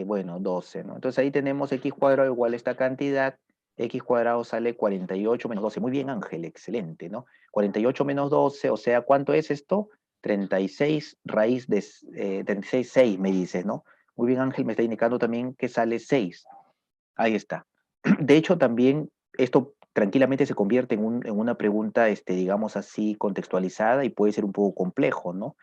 bueno, 12, ¿no? Entonces ahí tenemos x cuadrado igual a esta cantidad, x cuadrado sale 48 menos 12. Muy bien, Ángel, excelente, ¿no? 48 menos 12, o sea, ¿cuánto es esto? 36 raíz de 36, 6 me dices, ¿no? Muy bien, Ángel, me está indicando también que sale 6. Ahí está. De hecho, también esto tranquilamente se convierte en una pregunta, digamos así, contextualizada y puede ser un poco complejo, ¿no?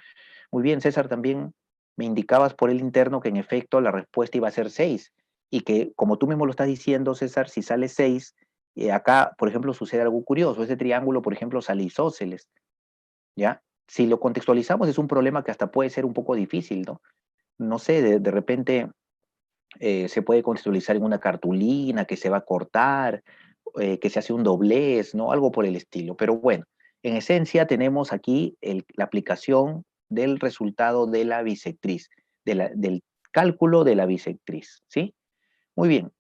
Muy bien, César, también me indicabas por el interno que en efecto la respuesta iba a ser 6 y que como tú mismo lo estás diciendo, César, si sale 6, acá, por ejemplo, sucede algo curioso. Ese triángulo, por ejemplo, sale isósceles, ¿ya? Si lo contextualizamos es un problema que hasta puede ser un poco difícil, ¿no? No sé, de repente se puede contextualizar en una cartulina que se va a cortar, que se hace un doblez, ¿no? Algo por el estilo. Pero bueno, en esencia tenemos aquí la aplicación del resultado de la bisectriz, del cálculo de la bisectriz, ¿sí? Muy bien.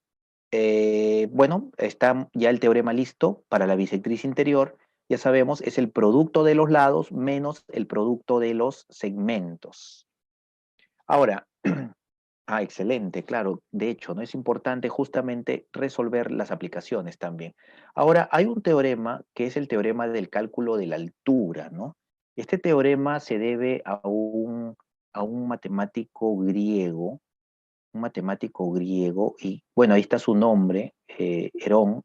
Bueno, está ya el teorema listo para la bisectriz interior. Ya sabemos, es el producto de los lados menos el producto de los segmentos. Ahora, excelente, claro. De hecho, no es importante justamente resolver las aplicaciones también. Ahora, hay un teorema que es el teorema del cálculo de la altura, ¿no? Este teorema se debe a un matemático griego, y bueno, ahí está su nombre, Herón,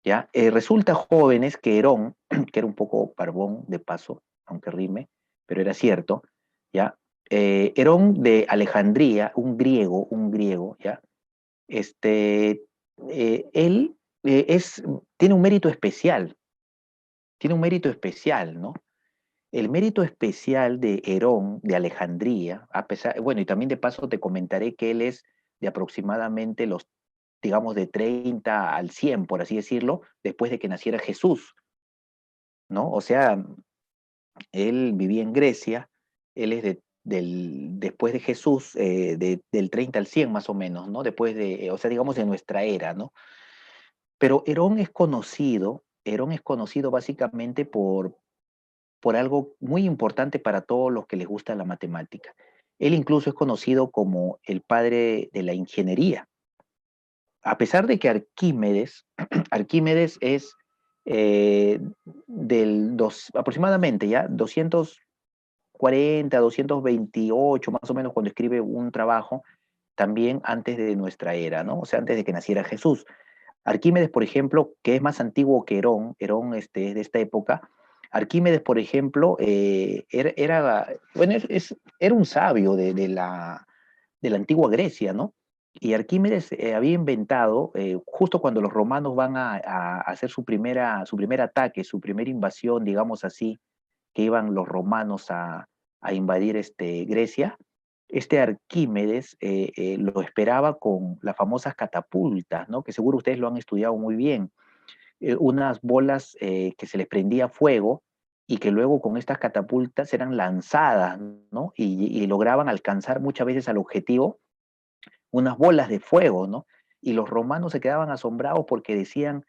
¿ya? Resulta, jóvenes, que Herón, que era un poco barbón de paso, aunque rime, pero era cierto, ¿ya? Herón de Alejandría, un griego, ¿ya? Este, él tiene un mérito especial, ¿no? El mérito especial de Herón de Alejandría, bueno, y también de paso te comentaré que él es de aproximadamente los, digamos, de 30 al 100, por así decirlo, después de que naciera Jesús, ¿no? O sea, él vivía en Grecia, él es después de Jesús, del 30 al 100 más o menos, ¿no? Después o sea, digamos de nuestra era, ¿no? Pero Herón es conocido básicamente por algo muy importante para todos los que les gusta la matemática. Él incluso es conocido como el padre de la ingeniería. A pesar de que Arquímedes es eh, aproximadamente ya 240, 228, más o menos, cuando escribe un trabajo, también antes de nuestra era, ¿no? O sea, antes de que naciera Jesús. Arquímedes, por ejemplo, que es más antiguo que Herón es de esta época. Arquímedes, por ejemplo, bueno, era un sabio de la antigua Grecia, ¿no? Y Arquímedes había inventado, justo cuando los romanos van a hacer su primer ataque, su primera invasión, digamos así, que iban los romanos a invadir Grecia, este Arquímedes lo esperaba con las famosas catapultas, ¿no? Que seguro ustedes lo han estudiado muy bien. Unas bolas que se les prendía fuego y que luego con estas catapultas eran lanzadas, ¿no? Y lograban alcanzar muchas veces al objetivo, unas bolas de fuego, ¿no? Y los romanos se quedaban asombrados porque decían,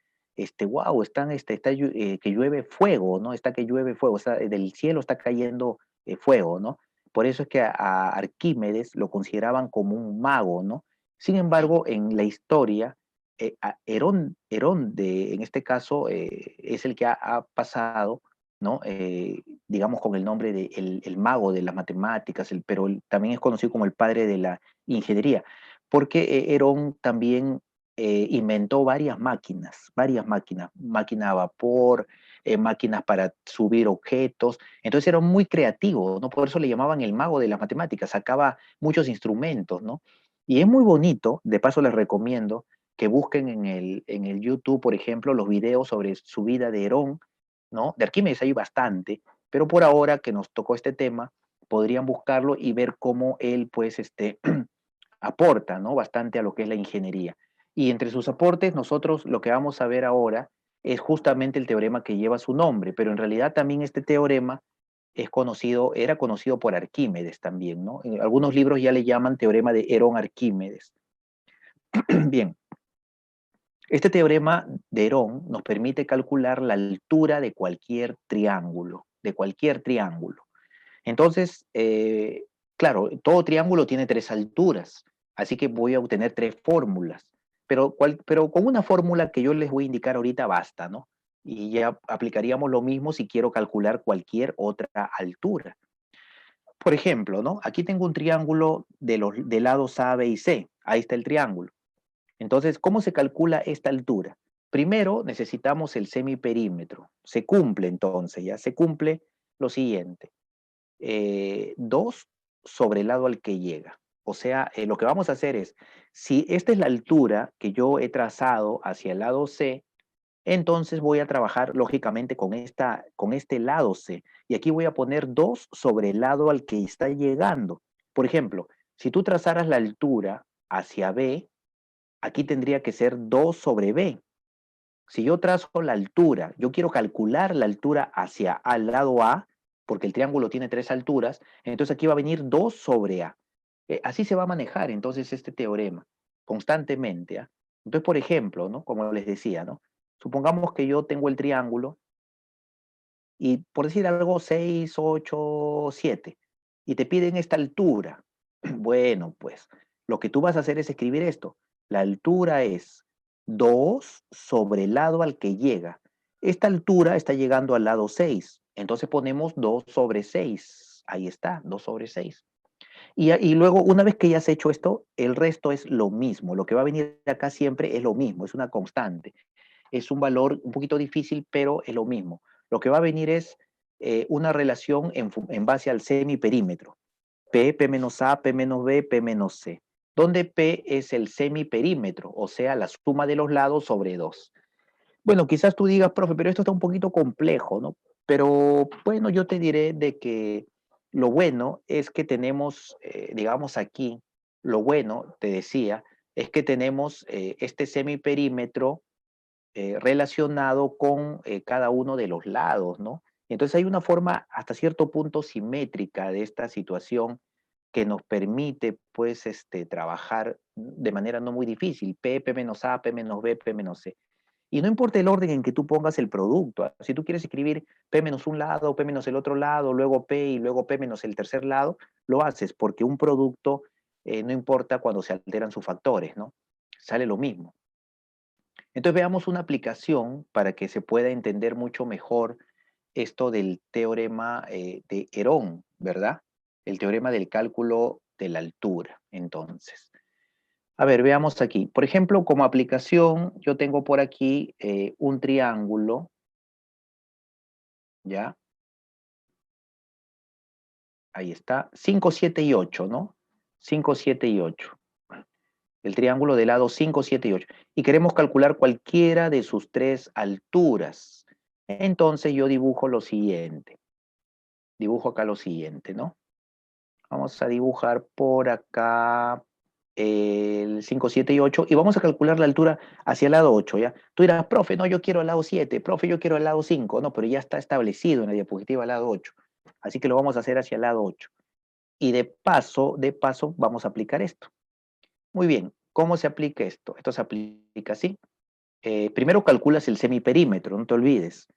wow, que llueve fuego, ¿no? Está que llueve fuego, del cielo está cayendo fuego, ¿no? Por eso es que a Arquímedes lo consideraban como un mago, ¿no? Sin embargo, en la historia, Herón en este caso, es el que ha pasado, ¿no? Digamos con el nombre de el mago de las matemáticas, pero también es conocido como el padre de la ingeniería, porque Herón también inventó varias máquinas, máquina a vapor, máquinas para subir objetos. Entonces era muy creativo, ¿no? Por eso le llamaban el mago de las matemáticas, sacaba muchos instrumentos, ¿no? Y es muy bonito, de paso les recomiendo que busquen en el YouTube, por ejemplo, los videos sobre su vida de Herón, ¿no? De Arquímedes hay bastante, pero por ahora que nos tocó este tema, podrían buscarlo y ver cómo él, pues, aporta, ¿no? Bastante a lo que es la ingeniería. Y entre sus aportes, nosotros lo que vamos a ver ahora es justamente el teorema que lleva su nombre, pero en realidad también este teorema es conocido, era conocido por Arquímedes también, ¿no? En algunos libros ya le llaman teorema de Herón-Arquímedes. Bien, este teorema de Herón nos permite calcular la altura de cualquier triángulo, de cualquier triángulo. Entonces, claro, todo triángulo tiene tres alturas, así que voy a obtener tres fórmulas, pero con una fórmula que yo les voy a indicar ahorita basta, ¿no? Y ya aplicaríamos lo mismo si quiero calcular cualquier otra altura. Por ejemplo, ¿no? Aquí tengo un triángulo de lados A, B y C. Ahí está el triángulo. Entonces, ¿cómo se calcula esta altura? Primero necesitamos el semiperímetro. Se cumple entonces, ya se cumple lo siguiente. 2 sobre el lado al que llega. O sea, lo que vamos a hacer es, si esta es la altura que yo he trazado hacia el lado C, entonces voy a trabajar lógicamente con este lado C. Y aquí voy a poner 2 sobre el lado al que está llegando. Por ejemplo, si tú trazaras la altura hacia B, aquí tendría que ser 2 sobre B. Si yo trazo la altura, yo quiero calcular la altura hacia al lado A, porque el triángulo tiene tres alturas, entonces aquí va a venir 2 sobre A. Así se va a manejar entonces este teorema, constantemente. ¿Ah? Entonces, por ejemplo, ¿no? Como les decía, ¿no? Supongamos que yo tengo el triángulo y por decir algo 6, 8, 7, y te piden esta altura. Bueno, pues lo que tú vas a hacer es escribir esto. La altura es 2 sobre el lado al que llega. Esta altura está llegando al lado 6. Entonces ponemos 2 sobre 6. Ahí está, 2 sobre 6. Y luego, una vez que ya has hecho esto, el resto es lo mismo. Lo que va a venir acá siempre es lo mismo, es una constante. Es un valor un poquito difícil, pero es lo mismo. Lo que va a venir es una relación en base al semiperímetro. P menos A, P menos B, P menos C. Donde P es el semiperímetro, o sea, la suma de los lados sobre 2. Bueno, quizás tú digas, profe, pero esto está un poquito complejo, ¿no? Pero bueno, yo te diré de que lo bueno es que tenemos, digamos aquí, lo bueno, te decía, es que tenemos este semiperímetro relacionado con cada uno de los lados, ¿no? Entonces hay una forma hasta cierto punto simétrica de esta situación que nos permite, pues, trabajar de manera no muy difícil. P menos A, P menos B, P menos C. Y no importa el orden en que tú pongas el producto. Si tú quieres escribir P menos un lado, P menos el otro lado, luego P y luego P menos el tercer lado, lo haces porque un producto no importa cuando se alteran sus factores, ¿no? Sale lo mismo. Entonces veamos una aplicación para que se pueda entender mucho mejor esto del teorema de Herón, ¿verdad? El teorema del cálculo de la altura, entonces. A ver, veamos aquí. Por ejemplo, como aplicación, yo tengo por aquí un triángulo, ¿ya? Ahí está. 5, 7 y 8, ¿no? 5, 7 y 8. El triángulo de lado 5, 7 y 8. Y queremos calcular cualquiera de sus tres alturas. Entonces yo dibujo lo siguiente. Dibujo acá lo siguiente, ¿no? Vamos a dibujar por acá el 5, 7 y 8 y vamos a calcular la altura hacia el lado 8, ¿ya? Tú dirás, profe, no, yo quiero el lado 7, profe, yo quiero el lado 5, no, pero ya está establecido en la diapositiva el lado 8. Así que lo vamos a hacer hacia el lado 8. Y de paso, vamos a aplicar esto. Muy bien, ¿cómo se aplica esto? Esto se aplica así. Primero calculas el semiperímetro, no te olvides.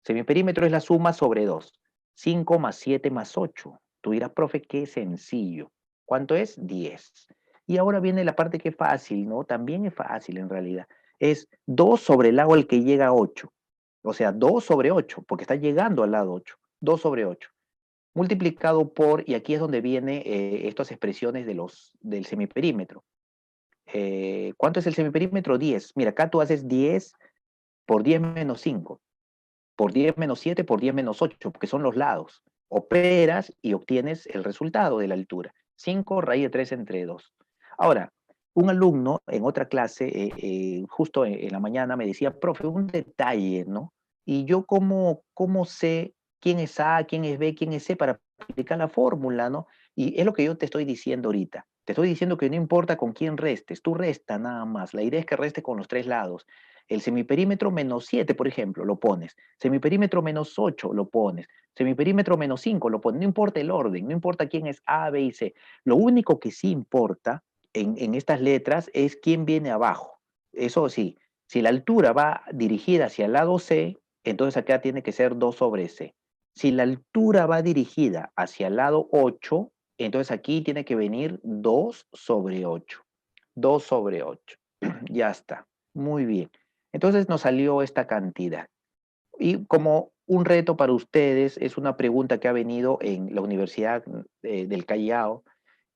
Semiperímetro es la suma sobre 2. 5 más 7 más 8. Tú dirás, profe, qué sencillo. ¿Cuánto es? 10. Y ahora viene la parte que es fácil, ¿no? También es fácil en realidad. Es 2 sobre el lado al que llega a 8. O sea, 2 sobre 8, porque está llegando al lado 8. 2 sobre 8. Multiplicado por, y aquí es donde vienen estas expresiones del semiperímetro. ¿Cuánto es el semiperímetro? 10. Mira, acá tú haces 10 por 10 menos 5, por 10 menos 7, por 10 menos 8, porque son los lados. Operas y obtienes el resultado de la altura. 5 raíz de 3 entre 2. Ahora, un alumno en otra clase, justo en la mañana, me decía, profe, un detalle, ¿no? Y yo cómo sé quién es A, quién es B, quién es C para aplicar la fórmula, ¿no? Y es lo que yo te estoy diciendo ahorita. Te estoy diciendo que no importa con quién restes, tú resta nada más. La idea es que reste con los tres lados. El semiperímetro menos 7, por ejemplo, lo pones. Semiperímetro menos 8, lo pones. Semiperímetro menos 5, lo pones. No importa el orden, no importa quién es A, B y C. Lo único que sí importa en estas letras es quién viene abajo. Eso sí, si la altura va dirigida hacia el lado C, entonces acá tiene que ser 2 sobre C. Si la altura va dirigida hacia el lado 8, entonces aquí tiene que venir 2 sobre 8. 2 sobre 8. Ya está. Muy bien. Entonces nos salió esta cantidad. Y como un reto para ustedes, es una pregunta que ha venido en la Universidad del Callao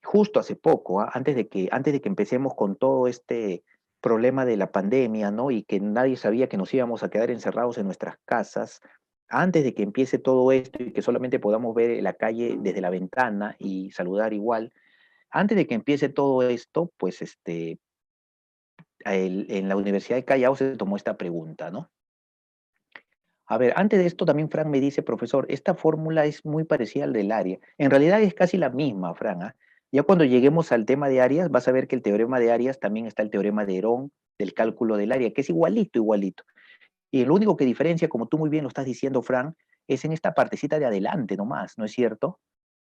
justo hace poco, ¿ah? Antes de que empecemos con todo este problema de la pandemia, ¿no? Y que nadie sabía que nos íbamos a quedar encerrados en nuestras casas, antes de que empiece todo esto y que solamente podamos ver la calle desde la ventana y saludar igual, antes de que empiece todo esto, pues en la Universidad de Callao se tomó esta pregunta, ¿no? A ver, antes de esto también Frank me dice, profesor, esta fórmula es muy parecida al del área. En realidad es casi la misma, Frank, ¿ah? Ya cuando lleguemos al tema de áreas, vas a ver que el teorema de áreas también está el teorema de Herón del cálculo del área, que es igualito, igualito. Y lo único que diferencia, como tú muy bien lo estás diciendo, Frank, es en esta partecita de adelante nomás, ¿no es cierto?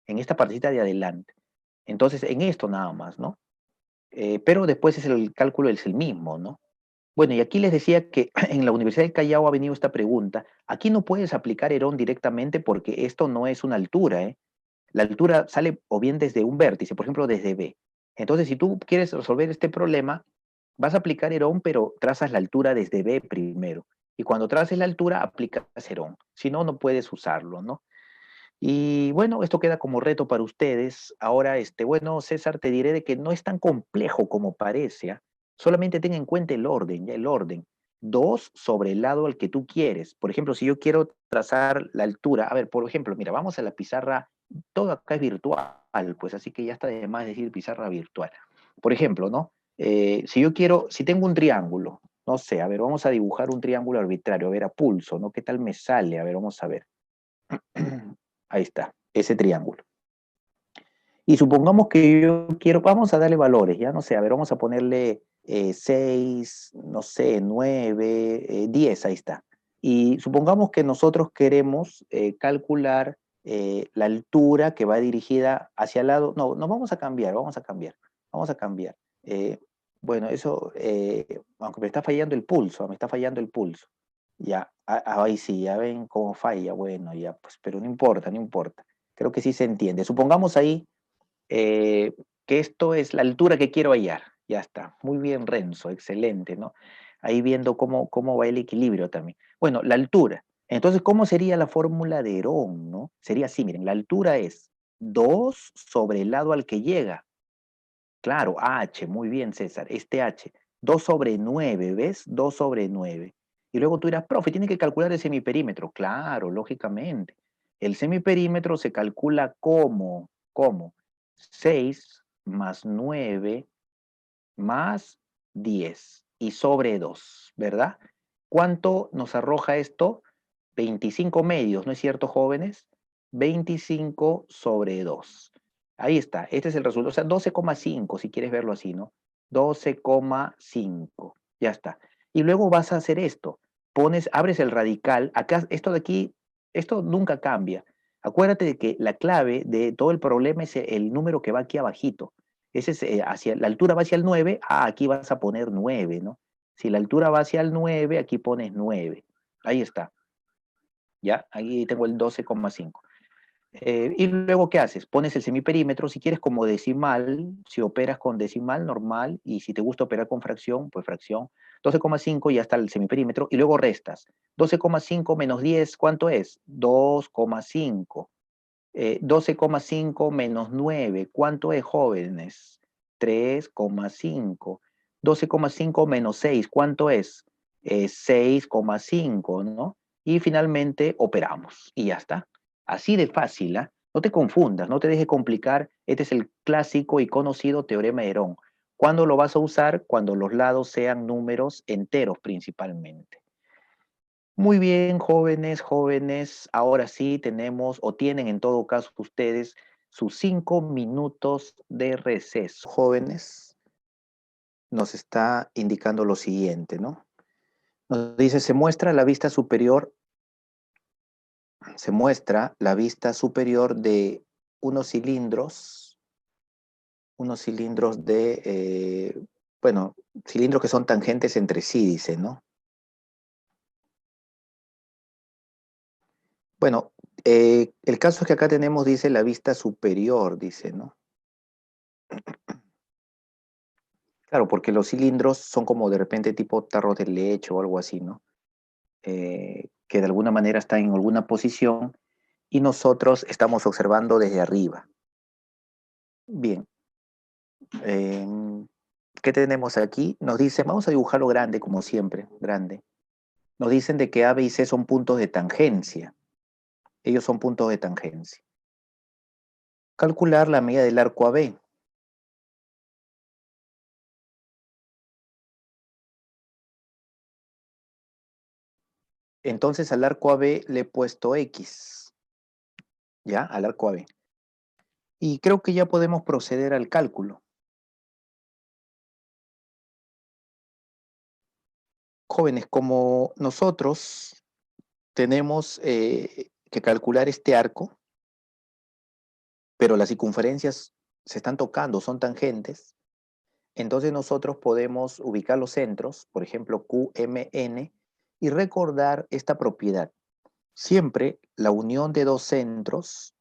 En esta partecita de adelante. Entonces, en esto nada más, ¿no? Pero después el cálculo es el mismo, ¿no? Bueno, y aquí les decía que en la Universidad del Callao ha venido esta pregunta. Aquí no puedes aplicar Herón directamente porque esto no es una altura, ¿eh? La altura sale o bien desde un vértice, por ejemplo, desde B. Entonces, si tú quieres resolver este problema, vas a aplicar Herón, pero trazas la altura desde B primero. Y cuando traces la altura, aplicas Herón. Si no, no puedes usarlo, ¿no? Y bueno, esto queda como reto para ustedes. Ahora, bueno, César, te diré de que no es tan complejo como parece, ¿ah? Solamente ten en cuenta el orden, ya el orden. 2 sobre el lado al que tú quieres. Por ejemplo, si yo quiero trazar la altura, a ver, por ejemplo, mira, vamos a la pizarra, todo acá es virtual, pues así que ya está de más decir pizarra virtual. Por ejemplo, ¿no? Si tengo un triángulo, no sé, a ver, vamos a dibujar un triángulo arbitrario, a ver, a pulso, ¿no? ¿Qué tal me sale? A ver, vamos a ver. Ahí está, ese triángulo. Y supongamos que yo quiero, vamos a darle valores, ya no sé, a ver, vamos a ponerle 6, no sé, 9, 10, ahí está. Y supongamos que nosotros queremos calcular la altura que va dirigida hacia el lado, no, no vamos a cambiar, vamos a cambiar. Eh, bueno, eso, aunque me está fallando el pulso, me está fallando el pulso. Ya, ahí sí, ya ven cómo falla, bueno, ya, pues, pero no importa, no importa. Creo que sí se entiende. Supongamos ahí eh, que esto es la altura que quiero hallar. Ya está. Muy bien, Renzo, excelente, ¿no? Ahí viendo cómo va el equilibrio también. Bueno, la altura. Entonces, ¿cómo sería la fórmula de Herón, no? Sería así, miren, la altura es 2 sobre el lado al que llega. Claro, H, muy bien, César, este H. 2 sobre 9, ¿ves? 2 sobre 9. Y luego tú dirás, profe, tiene que calcular el semiperímetro. Claro, lógicamente. El semiperímetro se calcula como 6 más 9 más 10 y sobre 2, ¿verdad? ¿Cuánto nos arroja esto? 25 medios, ¿no es cierto, jóvenes? 25 sobre 2. Ahí está, este es el resultado, o sea, 12,5 si quieres verlo así, ¿no? 12,5, ya está. Y luego vas a hacer esto, abres el radical, acá, esto de aquí, esto nunca cambia. Acuérdate de que la clave de todo el problema es el número que va aquí abajito. Ese es la altura va hacia el 9, aquí vas a poner 9, ¿no? Si la altura va hacia el 9, aquí pones 9. Ahí está, ¿ya? Ahí tengo el 12,5. Y luego, ¿qué haces? Pones el semiperímetro, si quieres como decimal, si operas con decimal, normal, y si te gusta operar con fracción, pues fracción. 12,5 ya está el semiperímetro, y luego restas. 12,5 menos 10, ¿cuánto es? 2,5. 12,5 menos 9, ¿cuánto es, jóvenes? 3,5. 12,5 menos 6, ¿cuánto es? 6,5, ¿no? Y finalmente operamos y ya está. Así de fácil, ¿ah? No te confundas, no te dejes complicar. Este es el clásico y conocido teorema de Herón. ¿Cuándo lo vas a usar? Cuando los lados sean números enteros principalmente. Muy bien, jóvenes, jóvenes. Ahora sí tenemos, o tienen en todo caso ustedes, sus 5 minutos de receso. Jóvenes, nos está indicando lo siguiente, ¿no? Nos dice, se muestra la vista superior de unos cilindros bueno, cilindros que son tangentes entre sí, dice, ¿no? Bueno, el caso es que acá tenemos, dice, la vista superior, dice, ¿no? Claro, porque los cilindros son como de repente tipo tarros de leche o algo así, ¿no? Que de alguna manera están en alguna posición y nosotros estamos observando desde arriba. Bien, eh, ¿qué tenemos aquí? Nos dice, vamos a dibujarlo grande como siempre, grande. Nos dicen de que A, B y C son puntos de tangencia. Ellos son puntos de tangencia. Calcular la medida del arco AB. Entonces al arco AB le he puesto X, ¿ya? Al arco AB. Y creo que ya podemos proceder al cálculo. Jóvenes, como nosotros tenemos que calcular este arco, pero las circunferencias se están tocando, son tangentes, entonces nosotros podemos ubicar los centros, por ejemplo QMN, y recordar esta propiedad. Siempre la unión de dos centros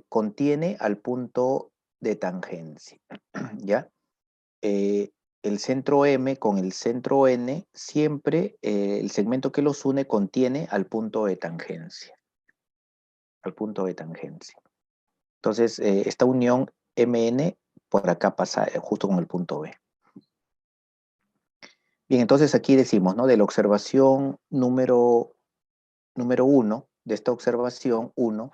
contiene al punto de tangencia, ¿ya? Eh, el centro M con el centro N, siempre el segmento que los une contiene al punto de tangencia, al punto de tangencia. Entonces, esta unión MN por acá pasa justo con el punto B. Bien, entonces aquí decimos, ¿no? De la observación número 1, de esta observación 1,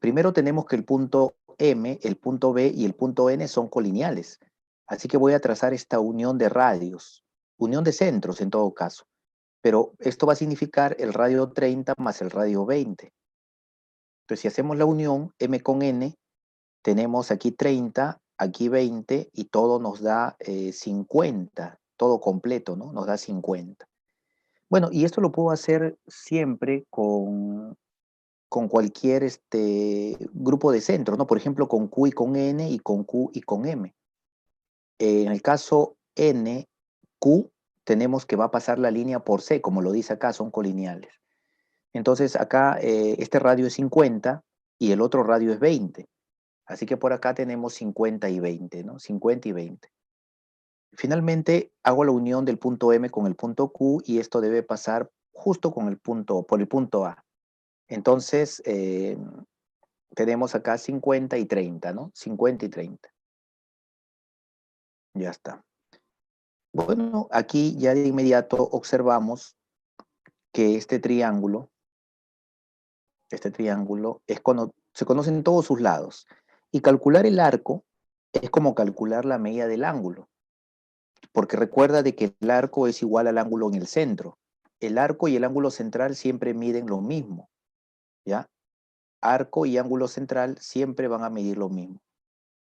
primero tenemos que el punto M, el punto B y el punto N son colineales. Así que voy a trazar esta unión de radios, unión de centros en todo caso. Pero esto va a significar el radio 30 más el radio 20. Entonces, si hacemos la unión M con N, tenemos aquí 30, aquí 20 y todo nos da 50, todo completo, ¿no? Nos da 50. Bueno, y esto lo puedo hacer siempre con cualquier grupo de centros, ¿no? Por ejemplo, con Q y con N y con Q y con M. En el caso N, Q, tenemos que va a pasar la línea por C, como lo dice acá, son colineales. Entonces acá este radio es 50 y el otro radio es 20. Así que por acá tenemos 50 y 20, ¿no? 50 y 20. Finalmente hago la unión del punto M con el punto Q y esto debe pasar justo con por el punto A. Entonces tenemos acá 50 y 30, ¿no? 50 y 30. Ya está. Bueno, aquí ya de inmediato observamos que este triángulo se conoce en todos sus lados. Y calcular el arco es como calcular la medida del ángulo, porque recuerda de que el arco es igual al ángulo en el centro. El arco y el ángulo central siempre miden lo mismo, ¿ya? Arco y ángulo central siempre van a medir lo mismo.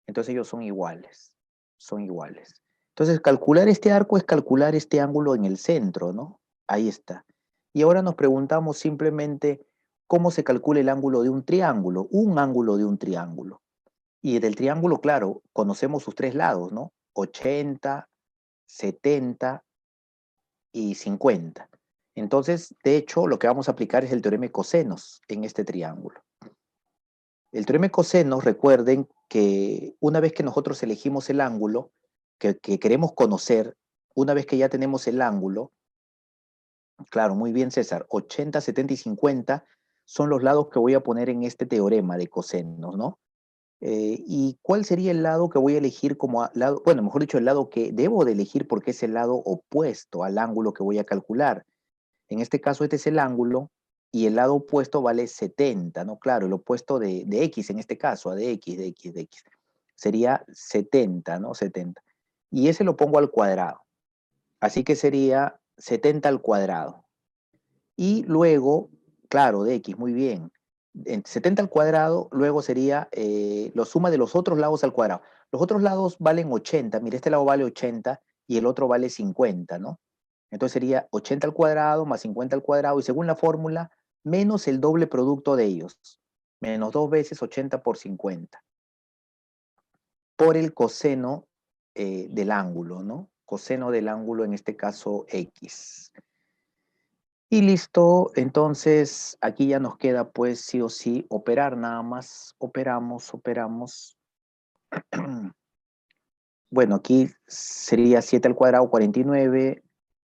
Entonces ellos son iguales, son iguales. Entonces calcular este arco es calcular este ángulo en el centro, ¿no? Ahí está. Y ahora nos preguntamos simplemente cómo se calcula el ángulo de un triángulo, un ángulo de un triángulo. Y del triángulo, claro, conocemos sus tres lados, ¿no? 80, 70 y 50. Entonces, de hecho, lo que vamos a aplicar es el teorema de cosenos en este triángulo. El teorema de cosenos, recuerden que una vez que nosotros elegimos el ángulo que queremos conocer, una vez que ya tenemos el ángulo, claro, muy bien César, 80, 70 y 50 son los lados que voy a poner en este teorema de cosenos, ¿no? ¿Y cuál sería el lado que voy a elegir como lado, bueno, mejor dicho, el lado que debo de elegir porque es el lado opuesto al ángulo que voy a calcular? En este caso, este es el ángulo y el lado opuesto vale 70, ¿no? Claro, el opuesto de X en este caso, a de X, de X, de X. Sería 70, ¿no? 70. Y ese lo pongo al cuadrado. Así que sería 70 al cuadrado. Y luego, claro, de X, muy bien. en 70 al cuadrado, luego sería la suma de los otros lados al cuadrado. Los otros lados valen 80, mire, este lado vale 80 y el otro vale 50, ¿no? Entonces sería 80 al cuadrado más 50 al cuadrado y según la fórmula, menos el doble producto de ellos, menos 2 veces 80 por 50, por el coseno del ángulo, ¿no? Coseno del ángulo, en este caso X. Y listo, entonces aquí ya nos queda pues sí o sí operar nada más. Operamos. Bueno, aquí sería 7 al cuadrado 49,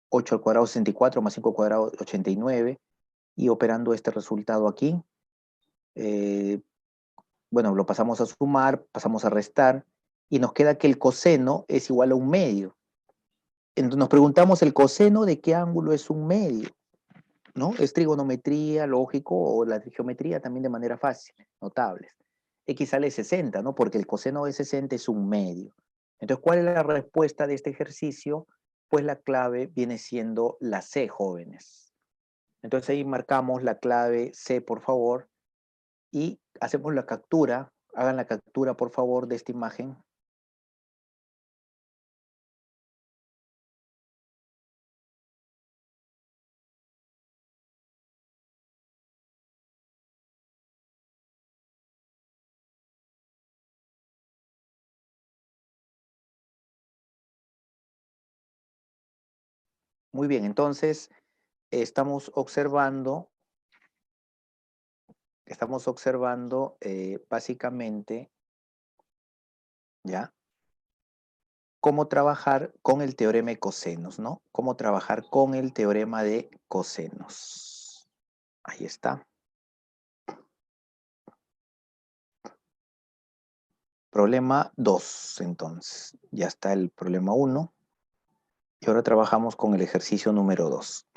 8 al cuadrado 64 más 5 al cuadrado 89. Y operando este resultado aquí, eh, bueno, lo pasamos a sumar, pasamos a restar y nos queda que el coseno es igual a un medio. Entonces nos preguntamos el coseno de qué ángulo es un medio. ¿No? Es trigonometría, lógico, o la geometría también de manera fácil, notables. X sale 60, ¿no? Porque el coseno de 60 es un medio. Entonces, ¿cuál es la respuesta de este ejercicio? Pues la clave viene siendo la C, jóvenes. Entonces ahí marcamos la clave C, por favor, y hacemos la captura. Hagan la captura, por favor, de esta imagen. Muy bien, entonces estamos observando básicamente, ¿ya? Cómo trabajar con el teorema de cosenos, ¿no? Cómo trabajar con el teorema de cosenos. Ahí está. Problema 2, entonces. Ya está el problema 1. Y ahora trabajamos con el ejercicio número 2.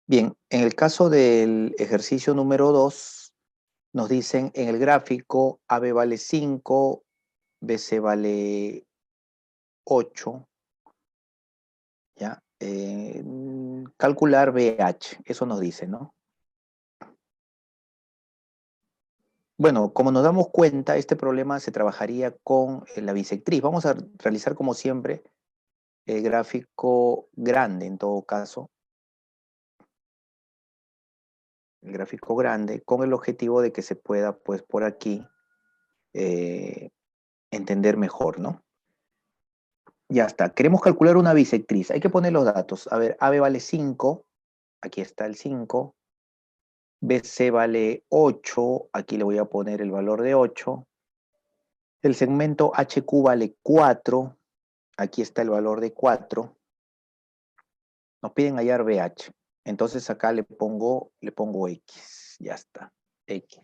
Bien, en el caso del ejercicio número 2, nos dicen en el gráfico AB vale 5, BC vale 8, ¿ya? Calcular BH, eso nos dice, ¿no? Bueno, como nos damos cuenta, este problema se trabajaría con la bisectriz. Vamos a realizar, como siempre, el gráfico grande, en todo caso. El gráfico grande, con el objetivo de que se pueda, pues, por aquí, eh, entender mejor, ¿no? Ya está. Queremos calcular una bisectriz. Hay que poner los datos. A ver, AB vale 5. Aquí está el 5. BC vale 8. Aquí le voy a poner el valor de 8. El segmento HQ vale 4. Aquí está el valor de 4. Nos piden hallar BH. Entonces acá le pongo X. Ya está. X.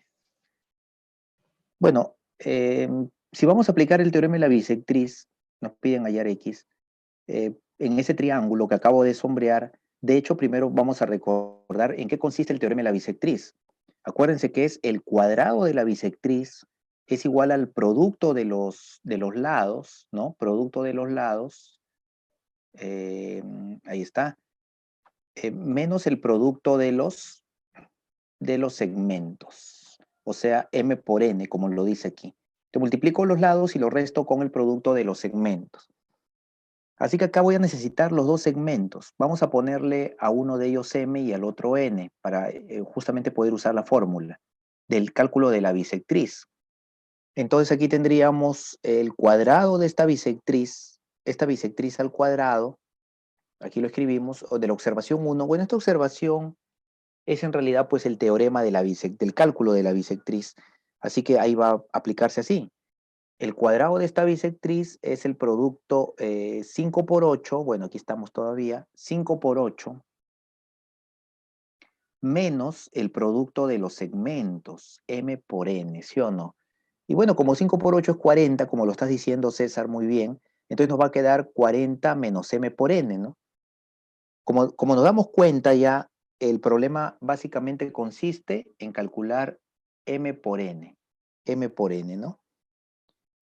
Bueno, si vamos a aplicar el teorema de la bisectriz, nos piden hallar X. En ese triángulo que acabo de sombrear, de hecho, primero vamos a recordar en qué consiste el teorema de la bisectriz. Acuérdense que es el cuadrado de la bisectriz es igual al producto de los lados, ¿no? Producto de los lados. Ahí está. Menos el producto de los segmentos, o sea, m por n, como lo dice aquí. Te multiplico los lados y lo resto con el producto de los segmentos. Así que acá voy a necesitar los dos segmentos. Vamos a ponerle a uno de ellos m y al otro n, para justamente poder usar la fórmula del cálculo de la bisectriz. Entonces aquí tendríamos el cuadrado de esta bisectriz al cuadrado, aquí lo escribimos, o de la observación 1. Bueno, esta observación es en realidad pues el teorema de del cálculo de la bisectriz. Así que ahí va a aplicarse así. El cuadrado de esta bisectriz es el producto 5 por 8, bueno, aquí estamos todavía, 5 por 8, menos el producto de los segmentos, m por n, ¿sí o no? Y bueno, como 5 por 8 es 40, como lo estás diciendo César muy bien, entonces nos va a quedar 40 menos m por n, ¿no? Como nos damos cuenta ya, el problema básicamente consiste en calcular m por n, ¿no?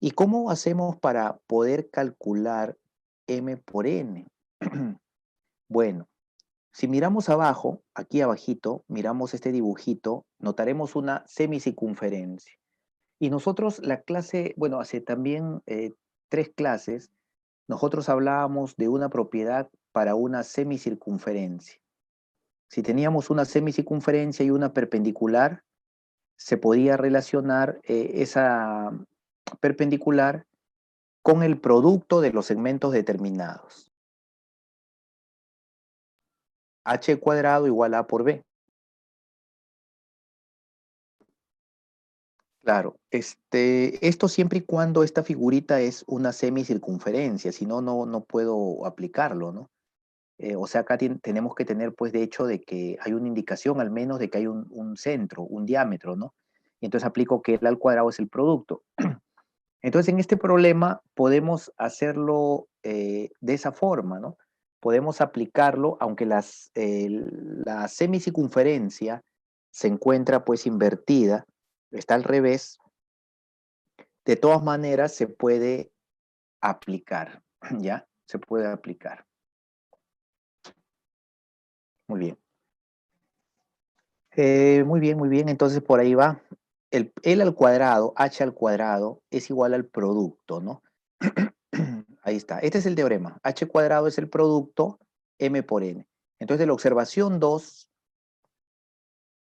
¿Y cómo hacemos para poder calcular m por n? Bueno, Si miramos abajo, aquí abajito, miramos este dibujito, notaremos una semicircunferencia. Y nosotros la clase, bueno, hace también 3 clases, nosotros hablábamos de una propiedad para una semicircunferencia. Si teníamos una semicircunferencia y una perpendicular, se podía relacionar esa perpendicular con el producto de los segmentos determinados. H cuadrado igual a A por B. Claro, esto siempre y cuando esta figurita es una semicircunferencia, si no, no puedo aplicarlo, ¿no? O sea, acá tenemos que tener, pues, de hecho, de que hay una indicación al menos de que hay un centro, un diámetro, ¿no? Y entonces aplico que el al cuadrado es el producto. Entonces, en este problema podemos hacerlo de esa forma, ¿no? Podemos aplicarlo, aunque la semicircunferencia se encuentra, pues, invertida, está al revés, de todas maneras se puede aplicar, ¿ya? Se puede aplicar. Muy bien. Muy bien, muy bien. Entonces por ahí va. L al cuadrado, h al cuadrado, es igual al producto, ¿no? Ahí está. Este es el teorema. H cuadrado es el producto m por n. Entonces de la observación 2,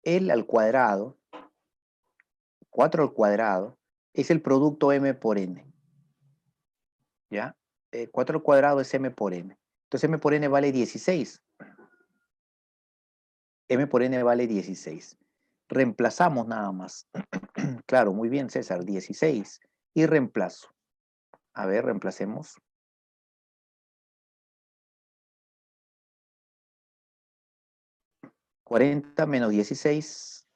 L al cuadrado, 4 al cuadrado, es el producto m por n. ¿Ya? 4 al cuadrado es m por n. Entonces m por n vale 16. M por n vale 16. Reemplazamos nada más. Claro, muy bien, César, 16. Y reemplazo. A ver, reemplacemos. 40 menos 16,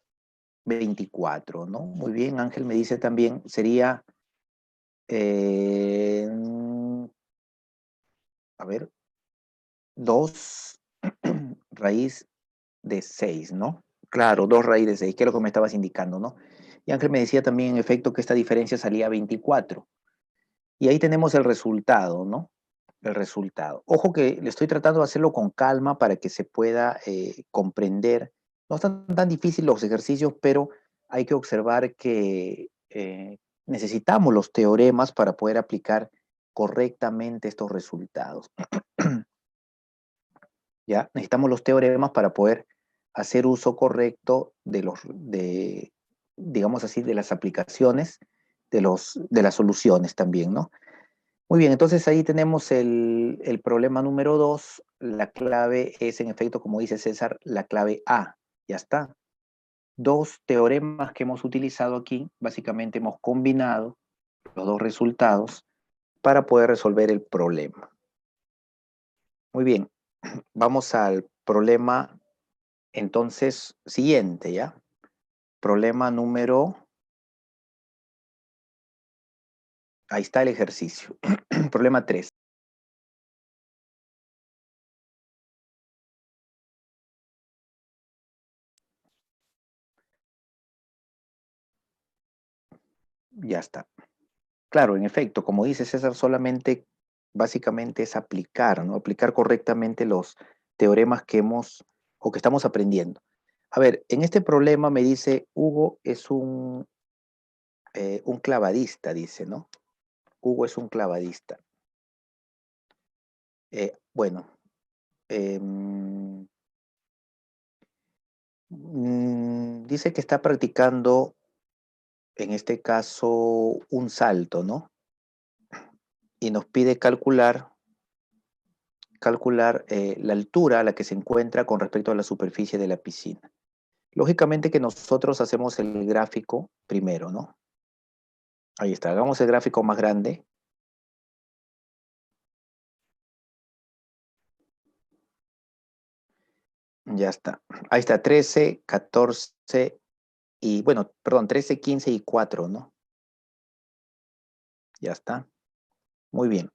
24, ¿no? Muy bien, Ángel me dice también, sería, eh, a ver, 2 raíz de 6, ¿no? Claro, 2 raíz de 6, que es lo que me estabas indicando, ¿no? Y Ángel me decía también, en efecto, que esta diferencia salía 24. Y ahí tenemos el resultado, ¿no? El resultado. Ojo que le estoy tratando de hacerlo con calma para que se pueda comprender. No están tan difíciles los ejercicios, pero hay que observar que necesitamos los teoremas para poder aplicar correctamente estos resultados. ¿Ya? Necesitamos los teoremas para poder hacer uso correcto digamos así, de las aplicaciones, de las soluciones también, ¿no? Muy bien, entonces ahí tenemos el problema número 2. La clave es, en efecto, como dice César, la clave A. Ya está. 2 teoremas que hemos utilizado aquí, básicamente hemos combinado los 2 resultados para poder resolver el problema. Muy bien, vamos al problema entonces siguiente, ¿ya? Problema número... Ahí está el ejercicio. Problema 3. Ya está. Claro, en efecto, como dice César, solamente básicamente es aplicar, ¿no? Aplicar correctamente los teoremas que hemos o que estamos aprendiendo. A ver, en este problema me dice, Hugo es un clavadista, dice, ¿no? Hugo es un clavadista. Bueno, dice que está practicando, en este caso, un salto, ¿no? Y nos pide calcular la altura a la que se encuentra con respecto a la superficie de la piscina. Lógicamente que nosotros hacemos el gráfico primero, ¿no? Ahí está, hagamos el gráfico más grande. Ya está. Ahí está, 13, 14 y, bueno, perdón, 13, 15 y 4, ¿no? Ya está. Muy bien.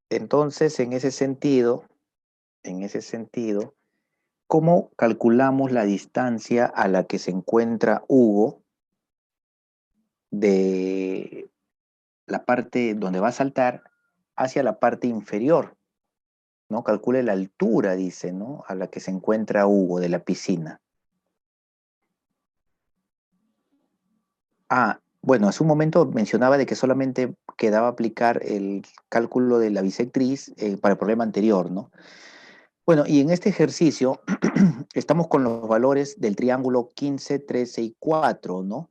Entonces, en ese sentido, ¿cómo calculamos la distancia a la que se encuentra Hugo de la parte donde va a saltar hacia la parte inferior? ¿no? Calcule la altura, dice, ¿no? A la que se encuentra Hugo de la piscina. Ah, bueno, hace un momento mencionaba de que solamente quedaba aplicar el cálculo de la bisectriz para el problema anterior, ¿no? Bueno, y en este ejercicio estamos con los valores del triángulo 15, 13 y 4, ¿no?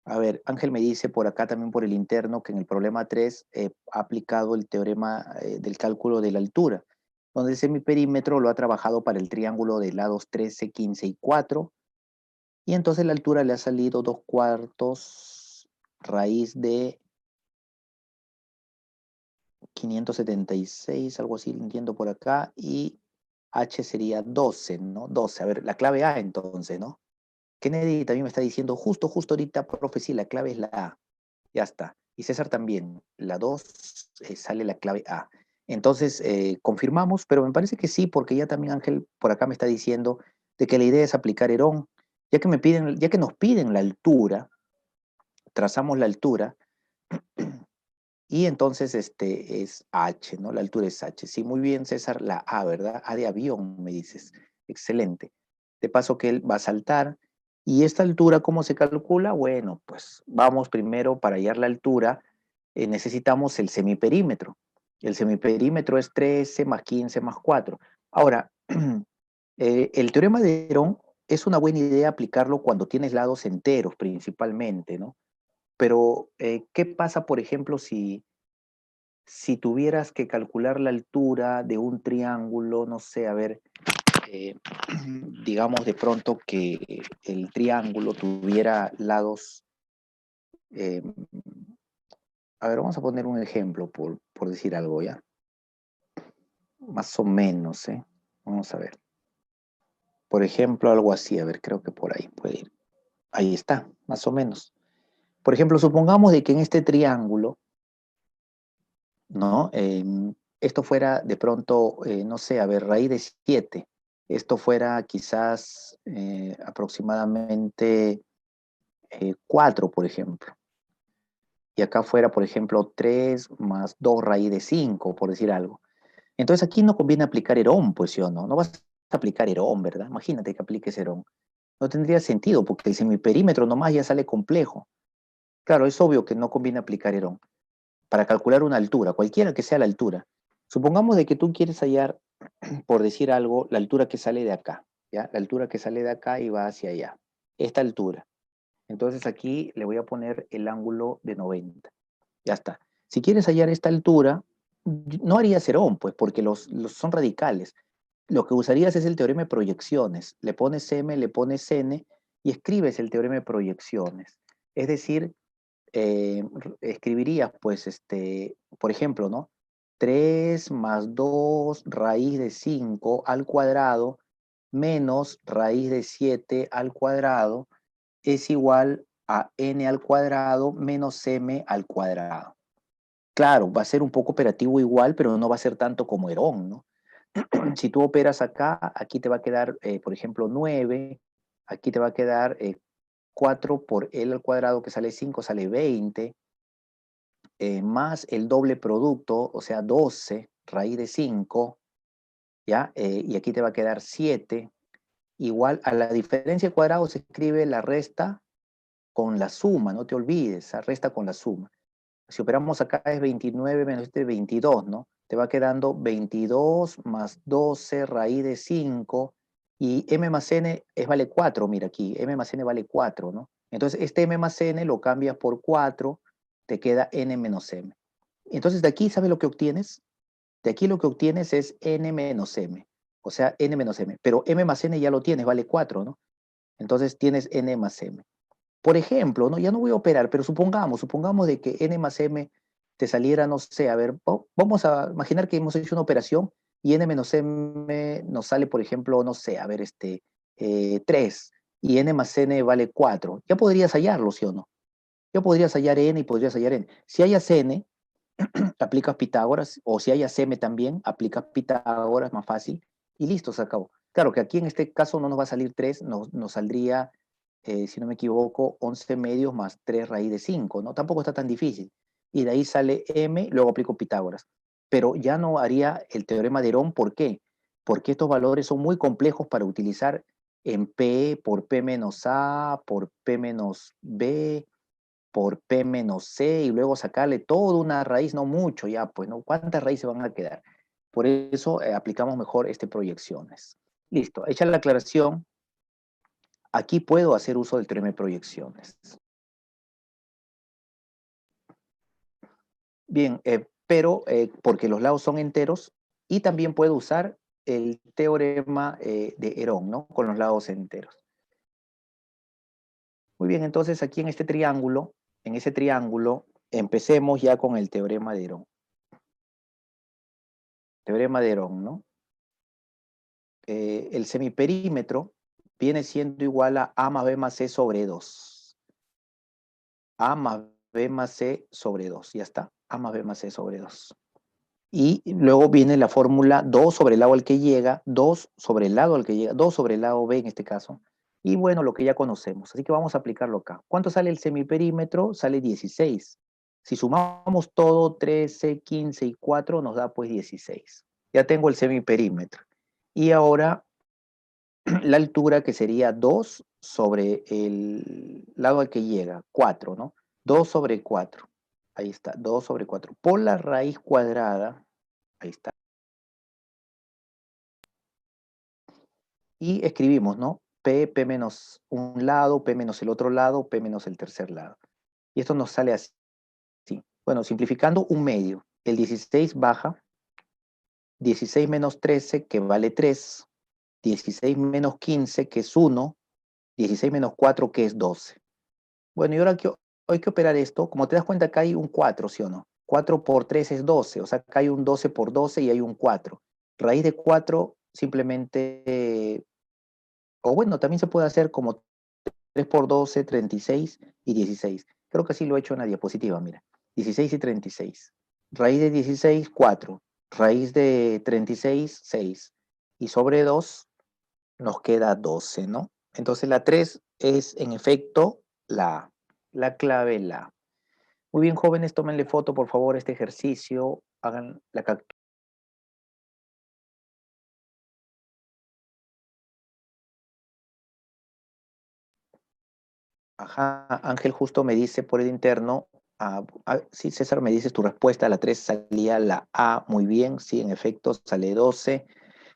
A ver, Ángel me dice por acá también por el interno que en el problema 3 ha aplicado el teorema del cálculo de la altura, donde el semiperímetro lo ha trabajado para el triángulo de lados 13, 15 y 4, y entonces la altura le ha salido 2 cuartos raíz de 576, algo así, entiendo por acá, y h sería 12, ¿no? 12, a ver, la clave A entonces, ¿no? Kennedy también me está diciendo, justo ahorita, profe, sí, la clave es la A. Ya está. Y César también, la 2 sale la clave A. Entonces, confirmamos, pero me parece que sí, porque ya también Ángel por acá me está diciendo de que la idea es aplicar Herón. Ya que nos piden la altura, trazamos la altura, y entonces este es H, ¿no? La altura es H. Sí, muy bien, César, la A, ¿verdad? A de avión, me dices. Excelente. De paso que él va a saltar. ¿Y esta altura cómo se calcula? Bueno, pues vamos primero para hallar la altura, necesitamos el semiperímetro. El semiperímetro es 13 más 15 más 4. Ahora, el teorema de Herón es una buena idea aplicarlo cuando tienes lados enteros principalmente, ¿no? Pero, ¿qué pasa, por ejemplo, si tuvieras que calcular la altura de un triángulo, no sé, a ver, eh, digamos de pronto que el triángulo tuviera lados, eh, a ver, vamos a poner un ejemplo por decir algo, ¿ya? Más o menos, ¿eh? Vamos a ver. Por ejemplo, algo así, a ver, creo que por ahí puede ir. Ahí está, más o menos. Por ejemplo, supongamos de que en este triángulo, ¿no? Esto fuera de pronto, no sé, a ver, raíz de 7. Esto fuera quizás aproximadamente 4, por ejemplo. Y acá fuera, por ejemplo, 3 más 2 raíz de 5, por decir algo. Entonces aquí no conviene aplicar Herón, pues, ¿sí o no? No vas a aplicar Herón, ¿verdad? Imagínate que apliques Herón. No tendría sentido, porque el semiperímetro nomás ya sale complejo. Claro, es obvio que no conviene aplicar Herón para calcular una altura, cualquiera que sea la altura. Supongamos de que tú quieres hallar, por decir algo, la altura que sale de acá, ¿ya? La altura que sale de acá y va hacia allá. Esta altura. Entonces aquí le voy a poner el ángulo de 90. Ya está. Si quieres hallar esta altura, no harías Herón, pues, porque los son radicales. Lo que usarías es el teorema de proyecciones. Le pones M, le pones N y escribes el teorema de proyecciones. Es decir, escribirías, pues, por ejemplo, ¿no? 3 más 2 raíz de 5 al cuadrado menos raíz de 7 al cuadrado es igual a n al cuadrado menos m al cuadrado. Claro, va a ser un poco operativo igual, pero no va a ser tanto como Herón, ¿no? Si tú operas acá, aquí te va a quedar, por ejemplo, 9, aquí te va a quedar 4 por L al cuadrado, que sale 5, sale 20, más el doble producto, o sea, 12 raíz de 5, ¿ya? Y aquí te va a quedar 7, igual a la diferencia de cuadrado se escribe la resta con la suma, no te olvides, la resta con la suma. Si operamos acá es 29 menos 22, ¿no? Te va quedando 22 más 12 raíz de 5 y m más n es vale 4, mira aquí, m más n vale 4, ¿no? Entonces este m más n lo cambias por 4, te queda n menos m. Entonces de aquí, ¿sabes lo que obtienes? De aquí lo que obtienes es n menos m, o sea, n menos m, pero m más n ya lo tienes, vale 4, ¿no? Entonces tienes n más m. Por ejemplo, ¿no? Ya no voy a operar, pero supongamos de que n más m te saliera, no sé, a ver, vamos a imaginar que hemos hecho una operación y n menos m nos sale, por ejemplo, no sé, a ver, 3 y n más n vale 4. Ya podrías hallarlo, ¿sí o no? Ya podrías hallar n y podrías hallar n. Si hayas n, aplicas Pitágoras, o si hayas m también, aplicas Pitágoras, más fácil, y listo, se acabó. Claro que aquí en este caso no nos va a salir 3, nos saldría, si no me equivoco, 11 medios más 3 raíz de 5, ¿no? Tampoco está tan difícil. Y de ahí sale m, luego aplico Pitágoras. pero ya no haría el teorema de Herón. ¿Por qué? Porque estos valores son muy complejos para utilizar en P por P menos A, por P menos B, por P menos C, y luego sacarle toda una raíz, no mucho ya, pues, ¿no? ¿Cuántas raíces van a quedar? Por eso aplicamos mejor proyecciones. Listo, hecha la aclaración, aquí puedo hacer uso del teorema de proyecciones. Bien, pero porque los lados son enteros, y también puedo usar el teorema de Herón, ¿no? Con los lados enteros. Muy bien, entonces aquí en en ese triángulo, empecemos ya con el teorema de Herón. Teorema de Herón, ¿no? El semiperímetro viene siendo igual a A más B más C sobre 2. A más B más C sobre 2, ya está. A más B más C sobre 2. Y luego viene la fórmula 2 sobre el lado al que llega, 2 sobre el lado al que llega, 2 sobre el lado B en este caso. Y bueno, lo que ya conocemos. Así que vamos a aplicarlo acá. ¿Cuánto sale el semiperímetro? Sale 16. Si sumamos todo, 13, 15 y 4, nos da pues 16. Ya tengo el semiperímetro. Y ahora la altura, que sería 2 sobre el lado al que llega, 4, ¿no? 2 sobre 4. Ahí está, 2 sobre 4. Por la raíz cuadrada, ahí está. Y escribimos, ¿no? P menos un lado, P menos el otro lado, P menos el tercer lado. Y esto nos sale así. Bueno, simplificando, un medio. El 16 baja, 16 menos 13, que vale 3, 16 menos 15, que es 1, 16 menos 4, que es 12. Bueno, y ahora que hay que operar esto, como te das cuenta, acá hay un 4, ¿sí o no? 4 por 3 es 12, o sea, acá hay un 12 por 12 y hay un 4. Raíz de 4 simplemente, o bueno, también se puede hacer como 3 por 12, 36 y 16. Creo que así lo he hecho en la diapositiva, mira. 16 y 36. Raíz de 16, 4. Raíz de 36, 6. Y sobre 2 nos queda 12, ¿no? Entonces la 3 es en efecto la A. La clave la A. Muy bien, jóvenes, tómenle foto, por favor, a este ejercicio. Hagan la captura. Ajá, Ángel justo me dice por el interno, sí, César, me dices tu respuesta, la 3 salía la A, muy bien, sí, en efecto, sale 12.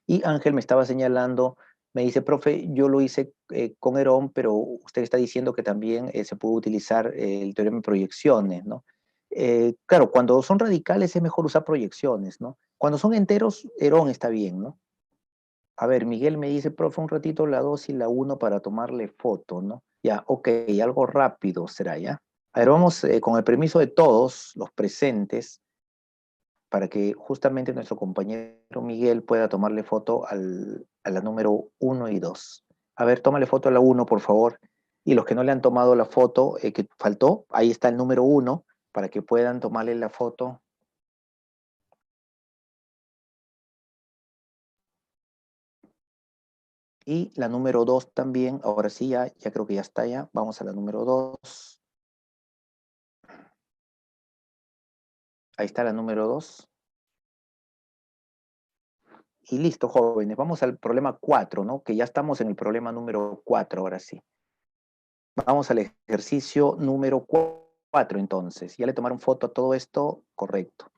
Y Ángel me estaba señalando, me dice, profe, yo lo hice con Herón, pero usted está diciendo que también se puede utilizar el teorema de proyecciones, ¿no? Claro, cuando son radicales es mejor usar proyecciones, ¿no? Cuando son enteros, Herón está bien, ¿no? A ver, Miguel me dice, profe, un ratito la 2 y la uno para tomarle foto, ¿no? Ya, ok, algo rápido será, ¿ya? A ver, vamos con el permiso de todos los presentes, para que justamente nuestro compañero Miguel pueda tomarle foto a la número uno y 2. A ver, tómale foto a la uno, por favor. Y los que no le han tomado la foto que faltó, ahí está el número uno, para que puedan tomarle la foto. Y la número 2 también, ahora sí, ya creo que ya está ya. Vamos a la número 2. Ahí está la número 2. Y listo, jóvenes. Vamos al problema 4, ¿no? Que ya estamos en el problema número 4, ahora sí. Vamos al ejercicio número 4, entonces. ¿Ya le tomaron foto a todo esto? Correcto.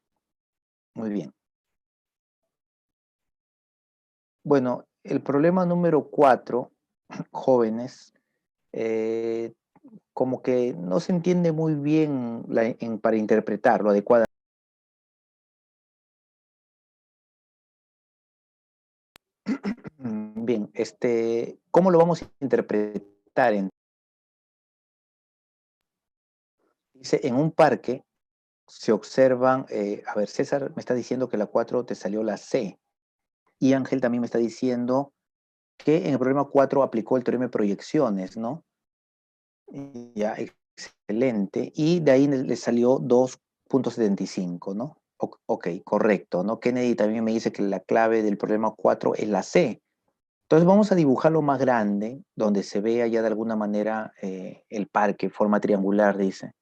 Muy bien. Bueno, el problema número 4, jóvenes, eh, como que no se entiende muy bien para interpretarlo adecuadamente. Bien, ¿cómo lo vamos a interpretar? Dice, en un parque se observan, a ver, César me está diciendo que la 4 te salió la C, y Ángel también me está diciendo que en el problema 4 aplicó el teorema de proyecciones, ¿no? Ya, excelente. Y de ahí le salió 2.75, ¿no? Ok, correcto, ¿no? Kennedy también me dice que la clave del problema 4 es la C. Entonces vamos a dibujarlo más grande, donde se vea ya de alguna manera el parque, forma triangular, dice.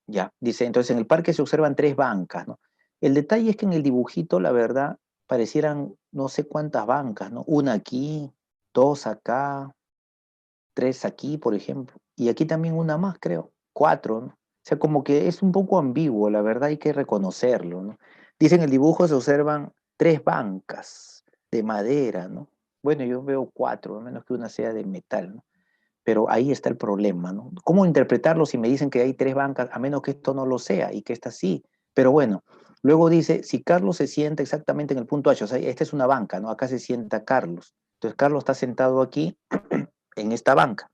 Ya, dice, entonces en el parque se observan tres bancas, ¿no? El detalle es que en el dibujito, la verdad, parecieran no sé cuántas bancas, ¿no? Una aquí, dos acá, tres aquí, por ejemplo, y aquí también una más, creo, cuatro, ¿no? O sea, como que es un poco ambiguo, la verdad hay que reconocerlo, ¿no? Dice en el dibujo se observan tres bancas de madera, ¿no? Bueno, yo veo cuatro, a menos que una sea de metal, ¿no? Pero ahí está el problema, ¿no? ¿Cómo interpretarlo si me dicen que hay tres bancas, a menos que esto no lo sea y que esta sí? Pero bueno, luego dice, si Carlos se sienta exactamente en el punto H, o sea, esta es una banca, ¿no? Acá se sienta Carlos. Entonces Carlos está sentado aquí en esta banca.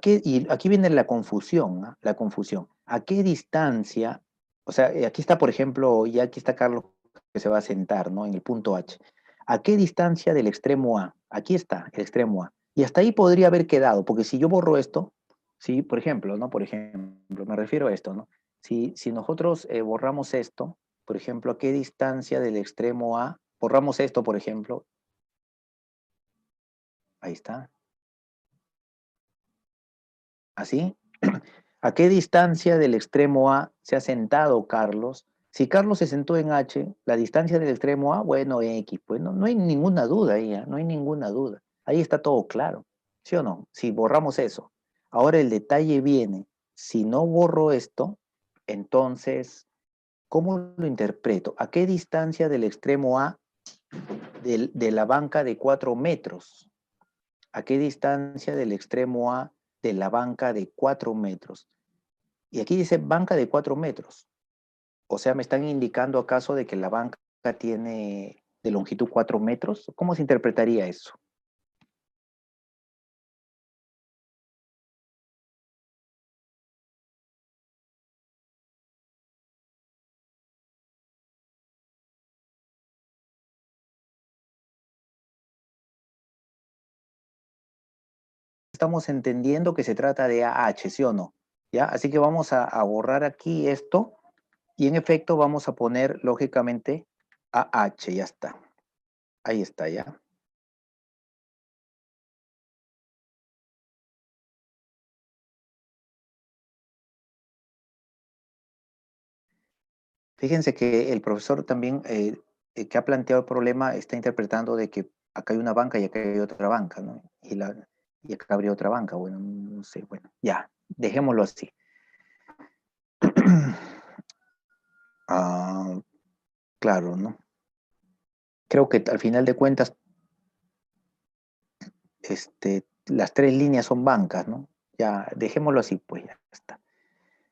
Y aquí viene la confusión, ¿no? La confusión. ¿A qué distancia? O sea, aquí está, por ejemplo, y aquí está Carlos que se va a sentar, ¿no? En el punto H. ¿A qué distancia del extremo A? Aquí está el extremo A. Y hasta ahí podría haber quedado, porque si yo borro esto, sí, por ejemplo, ¿no? Por ejemplo, me refiero a esto, ¿no? Si nosotros borramos esto, por ejemplo, ¿a qué distancia del extremo A? Borramos esto, por ejemplo. Ahí está. ¿Así? ¿A qué distancia del extremo A se ha sentado Carlos? Si Carlos se sentó en H, la distancia del extremo A, bueno, X, pues no hay ninguna duda ahí, ¿eh? No hay ninguna duda. Ahí está todo claro, ¿sí o no? Si borramos eso. Ahora el detalle viene, si no borro esto, entonces, ¿cómo lo interpreto? ¿A qué distancia del extremo A de la banca de 4 metros? ¿A qué distancia del extremo A de la banca de 4 metros? Y aquí dice banca de 4 metros. O sea, ¿me están indicando acaso de que la banca tiene de longitud 4 metros? ¿Cómo se interpretaría eso? Estamos entendiendo que se trata de AH, ¿sí o no? ¿Ya? Así que vamos a borrar aquí esto y en efecto vamos a poner lógicamente AH, ya está. Ahí está, ya. Fíjense que el profesor también que ha planteado el problema está interpretando de que acá hay una banca y acá hay otra banca, ¿no? Y acá habría otra banca, bueno, no sé, bueno, ya, dejémoslo así. Ah, claro, ¿no? Creo que al final de cuentas, las tres líneas son bancas, ¿no? Ya, dejémoslo así, pues ya está.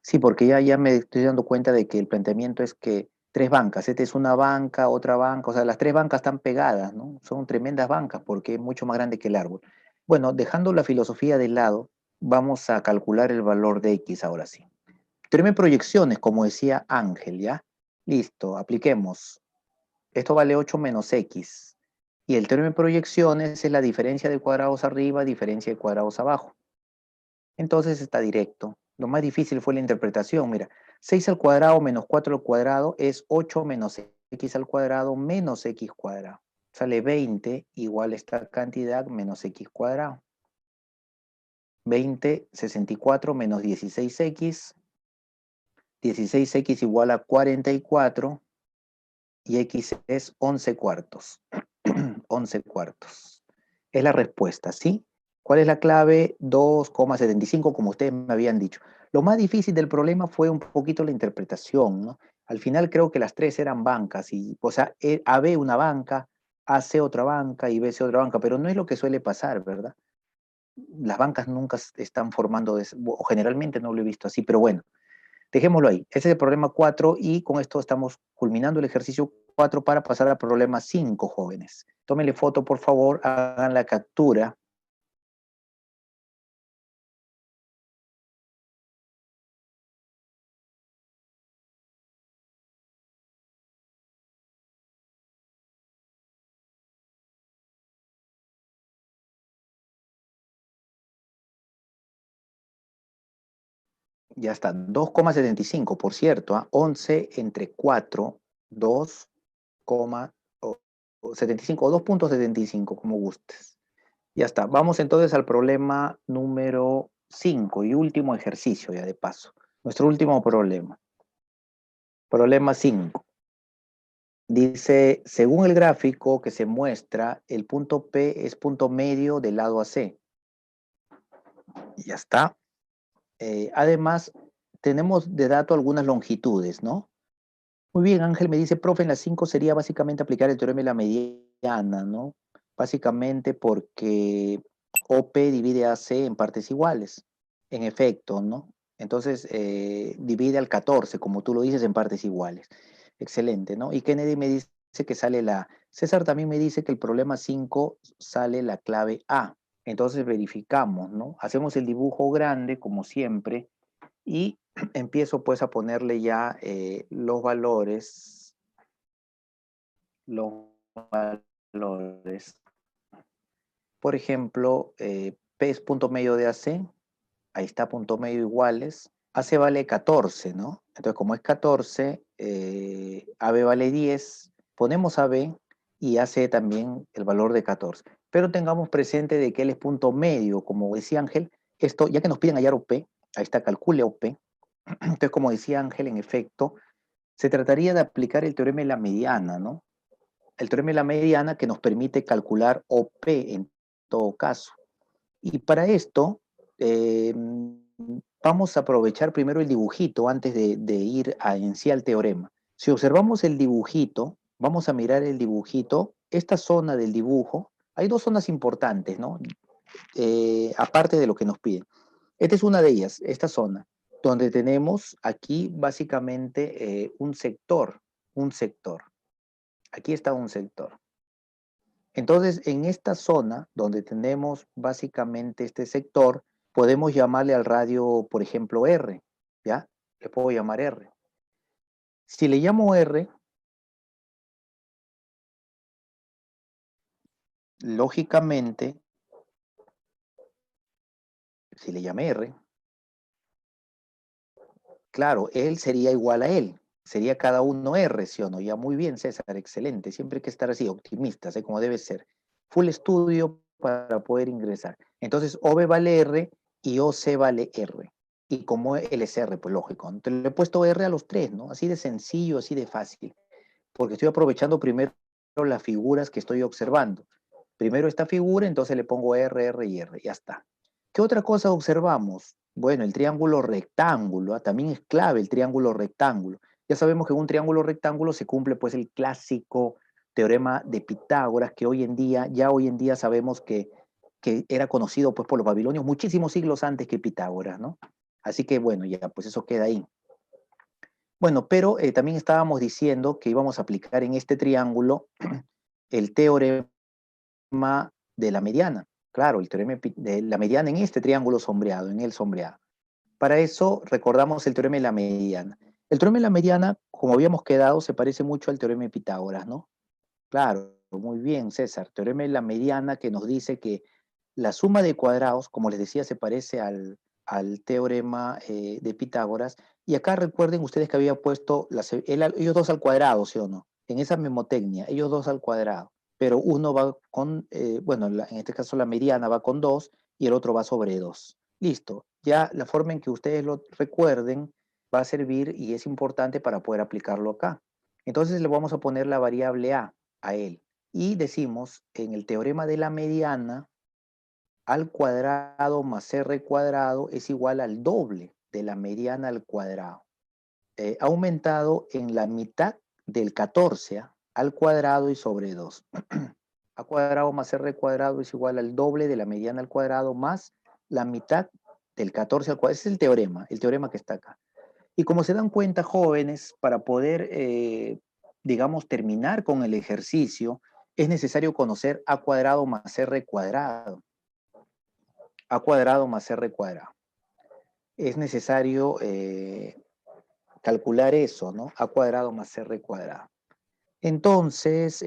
Sí, porque ya me estoy dando cuenta de que el planteamiento es que tres bancas, esta es una banca, otra banca, o sea, las tres bancas están pegadas, ¿no? Son tremendas bancas porque es mucho más grande que el árbol. Bueno, dejando la filosofía de lado, vamos a calcular el valor de X ahora sí. Teorema de proyecciones, como decía Ángel, ¿ya? Listo, apliquemos. Esto vale 8 menos X. Y el teorema de proyecciones es la diferencia de cuadrados arriba, diferencia de cuadrados abajo. Entonces está directo. Lo más difícil fue la interpretación. Mira, 6 al cuadrado menos 4 al cuadrado es 8 menos x al cuadrado menos x cuadrado. Sale 20 igual a esta cantidad menos x cuadrado. 20, 64 menos 16x. 16x igual a 44 y x es 11 cuartos. 11 cuartos. Es la respuesta, ¿sí? ¿Cuál es la clave? 2,75, como ustedes me habían dicho. Lo más difícil del problema fue un poquito la interpretación, ¿no? Al final creo que las tres eran bancas, y, o sea, AB una banca, AC otra banca y BC otra banca, pero no es lo que suele pasar, ¿verdad? Las bancas nunca están formando, o generalmente no lo he visto así, pero bueno, dejémoslo ahí. Ese es el problema 4 y con esto estamos culminando el ejercicio 4 para pasar al problema 5, jóvenes. Tómenle foto, por favor, hagan la captura. Ya está, 2,75, por cierto, ¿ah? 11 entre 4, 2,75 o 2,75, como gustes. Ya está, vamos entonces al problema número 5 y último ejercicio ya de paso. Nuestro último problema. Problema 5. Dice, según el gráfico que se muestra, el punto P es punto medio del lado AC. Y ya está. Además, tenemos de dato algunas longitudes, ¿no? Muy bien, Ángel me dice, profe, en las 5 sería básicamente aplicar el teorema de la mediana, ¿no? Básicamente porque OP divide AC en partes iguales, en efecto, ¿no? Entonces, divide al 14, como tú lo dices, en partes iguales. Excelente, ¿no? Y Kennedy me dice que sale la... César también me dice que el problema 5 sale la clave A. Entonces verificamos, ¿no? Hacemos el dibujo grande, como siempre, y empiezo pues a ponerle ya los valores, los valores. Por ejemplo, P es punto medio de AC, ahí está punto medio iguales, AC vale 14, ¿no? Entonces como es 14, AB vale 10, ponemos AB y AC también el valor de 14. Pero tengamos presente de que él es punto medio, como decía Ángel, esto, ya que nos piden hallar OP, ahí está, calcule OP. Entonces, como decía Ángel, en efecto, se trataría de aplicar el teorema de la mediana, ¿no? El teorema de la mediana que nos permite calcular OP en todo caso. Y para esto, vamos a aprovechar primero el dibujito antes de ir en sí al teorema. Si observamos el dibujito, vamos a mirar el dibujito, esta zona del dibujo, hay dos zonas importantes, ¿no? Aparte de lo que nos piden. Esta es una de ellas, esta zona, donde tenemos aquí básicamente un sector, un sector. Aquí está un sector. Entonces, en esta zona, donde tenemos básicamente este sector, podemos llamarle al radio, por ejemplo, R, ¿ya? Le puedo llamar R. Si le llamo R, lógicamente, si le llamé R, claro, él sería igual a él. Sería cada uno R, ¿sí o no? Ya muy bien, César, excelente. Siempre hay que estar así, optimistas, ¿eh? Como debe ser. Full estudio para poder ingresar. Entonces, OB vale R y OC vale R. Y como él es R, pues lógico. Entonces, le he puesto R a los tres, ¿no? Así de sencillo, así de fácil. Porque estoy aprovechando primero las figuras que estoy observando. Primero esta figura, entonces le pongo R, R y R. Ya está. ¿Qué otra cosa observamos? Bueno, el triángulo rectángulo, ¿ah? También es clave el triángulo rectángulo. Ya sabemos que en un triángulo rectángulo se cumple pues el clásico teorema de Pitágoras que hoy en día, ya hoy en día sabemos que era conocido pues por los babilonios muchísimos siglos antes que Pitágoras, ¿no? Así que bueno, ya pues eso queda ahí. Bueno, pero también estábamos diciendo que íbamos a aplicar en este triángulo el teorema de la mediana. Claro, el teorema de la mediana en este triángulo sombreado, en el sombreado. Para eso recordamos el teorema de la mediana. El teorema de la mediana, como habíamos quedado, se parece mucho al teorema de Pitágoras, ¿no? Claro, muy bien, César. Teorema de la mediana que nos dice que la suma de cuadrados, como les decía, se parece al teorema de Pitágoras. Y acá recuerden ustedes que había puesto ellos dos al cuadrado, ¿sí o no? En esa memotecnia, ellos dos al cuadrado. Pero uno va con, bueno, en este caso la mediana va con 2 y el otro va sobre 2. Listo. Ya la forma en que ustedes lo recuerden va a servir y es importante para poder aplicarlo acá. Entonces le vamos a poner la variable a él. Y decimos, en el teorema de la mediana, al cuadrado más r cuadrado es igual al doble de la mediana al cuadrado. Aumentado en la mitad del 14 al cuadrado y sobre 2. A cuadrado más r cuadrado es igual al doble de la mediana al cuadrado más la mitad del 14 al cuadrado. Ese es el teorema que está acá. Y como se dan cuenta, jóvenes, para poder, digamos, terminar con el ejercicio, es necesario conocer a cuadrado más r cuadrado. A cuadrado más r cuadrado. Es necesario calcular eso, ¿no? A cuadrado más r cuadrado. Entonces,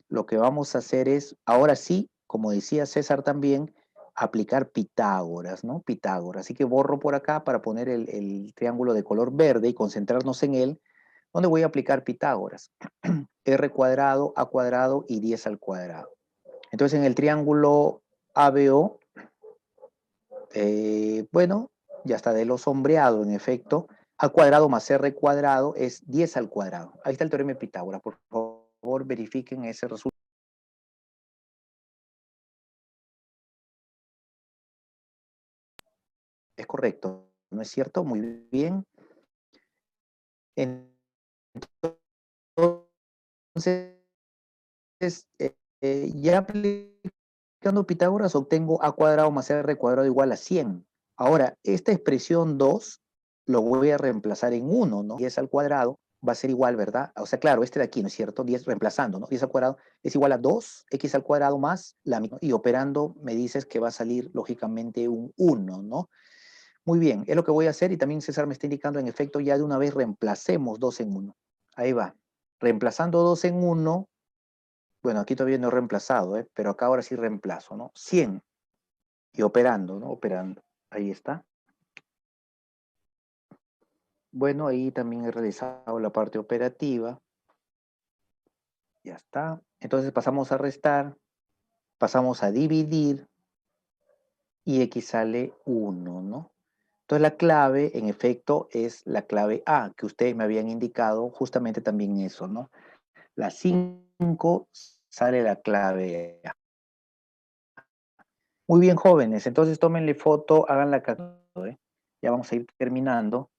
lo que vamos a hacer es, ahora sí, como decía César también, aplicar Pitágoras, ¿no? Pitágoras. Así que borro por acá para poner el triángulo de color verde y concentrarnos en él, donde voy a aplicar Pitágoras. R cuadrado, A cuadrado y 10 al cuadrado. Entonces, en el triángulo ABO, bueno, ya está de lo sombreado, en efecto, A cuadrado más R cuadrado es 10 al cuadrado. Ahí está el teorema de Pitágoras. Por favor, verifiquen ese resultado. Es correcto, ¿no es cierto? Muy bien. Entonces, ya aplicando Pitágoras obtengo a cuadrado más r cuadrado igual a 100. Ahora, esta expresión 2 lo voy a reemplazar en 1, ¿no? 10 al cuadrado va a ser igual, ¿verdad? O sea, claro, este de aquí, ¿no es cierto? 10 reemplazando, ¿no? 10 al cuadrado es igual a 2x al cuadrado más la misma. Y operando me dices que va a salir lógicamente un 1, ¿no? Muy bien, es lo que voy a hacer y también César me está indicando en efecto ya de una vez reemplacemos 2 en 1. Ahí va. Reemplazando 2 en 1, bueno, aquí todavía no he reemplazado, pero acá ahora sí reemplazo, ¿no? 100 y operando, ¿no? Operando. Ahí está. Bueno, ahí también he realizado la parte operativa. Ya está. Entonces pasamos a restar, pasamos a dividir y x sale 1, ¿no? Entonces la clave, en efecto, es la clave A, que ustedes me habían indicado justamente también eso, ¿no? La 5 sale la clave A. Muy bien, jóvenes. Entonces tómenle foto, hagan la captura, ¿eh? Ya vamos a ir terminando.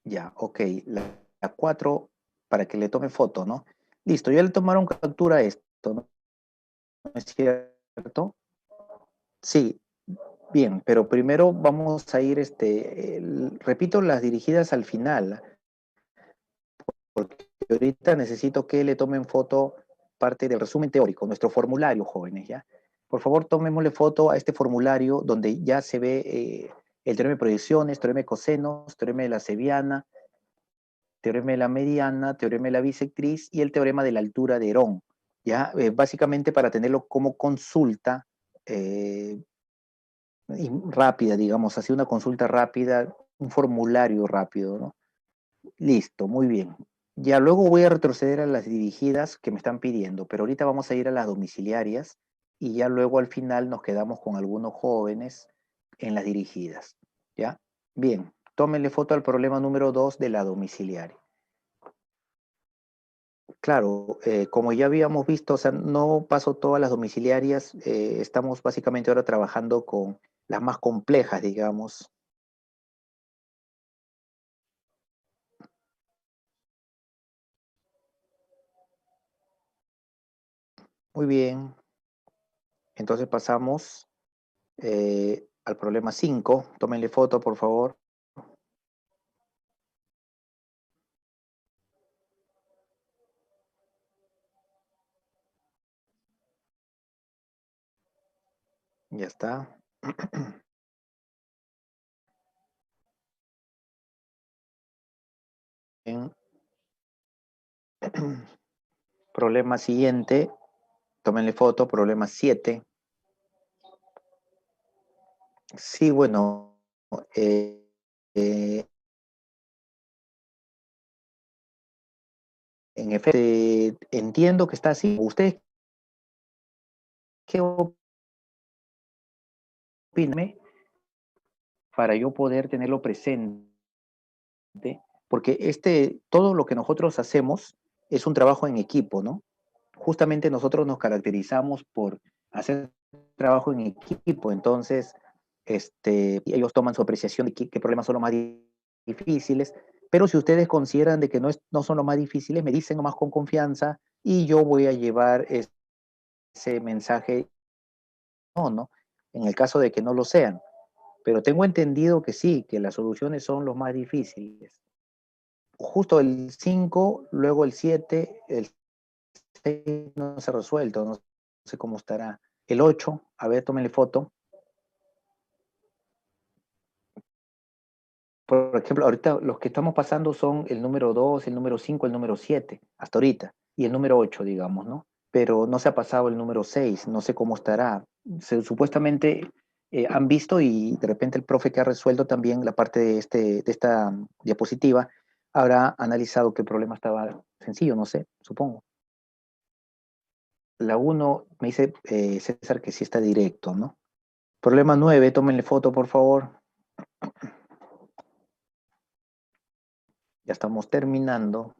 Ya, ok. La 4 para que le tome foto, ¿no? Listo, ya le tomaron captura a esto, ¿no? ¿No es cierto? Sí, bien, pero primero vamos a ir, repito, las dirigidas al final, porque ahorita necesito que le tomen foto parte del resumen teórico, nuestro formulario, jóvenes, ¿ya? Por favor, tomémosle foto a este formulario donde ya se ve el teorema de proyecciones, teorema de cosenos, teorema de la Ceviana, teorema de la mediana, teorema de la bisectriz y el teorema de la altura de Herón. ¿Ya? Básicamente para tenerlo como consulta rápida, digamos, así una consulta rápida, un formulario rápido, ¿no? Listo, muy bien. Ya luego voy a retroceder a las dirigidas que me están pidiendo, pero ahorita vamos a ir a las domiciliarias y ya luego al final nos quedamos con algunos jóvenes en las dirigidas. ¿Ya? Bien, tómenle foto al problema número 2 de la domiciliaria. Claro, como ya habíamos visto, o sea, no paso todas las domiciliarias, estamos básicamente ahora trabajando con las más complejas, digamos. Muy bien, entonces pasamos al problema 5. Tómenle foto, por favor. Ya está. Bien. Problema siguiente, tómenle foto, problema 7. Sí, bueno, eh, eh, en efecto, entiendo que está así. ¿Ustedes qué opinan para yo poder tenerlo presente? Porque todo lo que nosotros hacemos es un trabajo en equipo, ¿no? Justamente nosotros nos caracterizamos por hacer trabajo en equipo, entonces ellos toman su apreciación de qué problemas son los más difíciles, pero si ustedes consideran de que no son los más difíciles, me dicen nomás con confianza y yo voy a llevar ese mensaje, no, en el caso de que no lo sean. Pero tengo entendido que sí, que las soluciones son los más difíciles. Justo el 5, luego el 7, el 6 no se ha resuelto, no sé cómo estará. El 8, a ver, tómenle foto. Por ejemplo, ahorita los que estamos pasando son el número 2, el número 5, el número 7, hasta ahorita, y el número 8, digamos, ¿no? Pero no se ha pasado el número 6, no sé cómo estará. Supuestamente han visto y de repente el profe que ha resuelto también la parte de esta diapositiva habrá analizado que el problema estaba sencillo, no sé, supongo. La 1 me dice César que sí está directo, ¿no? Problema 9, tómenle foto, por favor. Ya estamos terminando.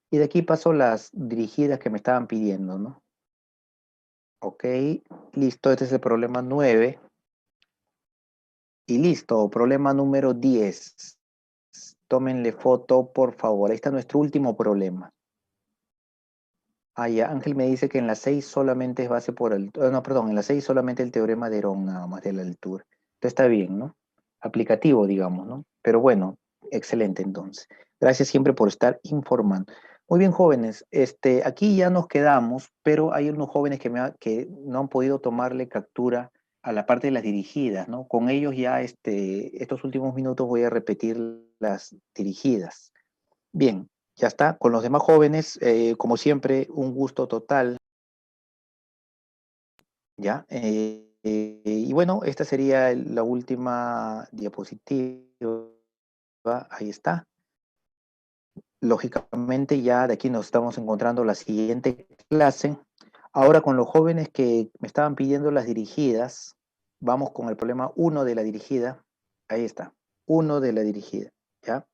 Y de aquí paso las dirigidas que me estaban pidiendo, ¿no? Ok, listo, este es el problema 9. Y listo, problema número 10. Tómenle foto, por favor. Ahí está nuestro último problema. Ah, ya, Ángel me dice que en la 6 solamente es base por altura. No, perdón, en la 6 solamente el teorema de Herón, nada más de la altura. Entonces está bien, ¿no? Aplicativo, digamos, ¿no? Pero bueno, excelente entonces. Gracias siempre por estar informando. Muy bien, jóvenes, aquí ya nos quedamos, pero hay unos jóvenes que no han podido tomarle captura a la parte de las dirigidas, ¿no? Con ellos ya estos últimos minutos voy a repetir las dirigidas. Bien, ya está. Con los demás jóvenes, como siempre, un gusto total, ¿ya? Y bueno, esta sería la última diapositiva. Ahí está. Lógicamente, ya de aquí nos estamos encontrando la siguiente clase. Ahora, con los jóvenes que me estaban pidiendo las dirigidas, vamos con el problema 1 de la dirigida. Ahí está, 1 de la dirigida, ¿ya?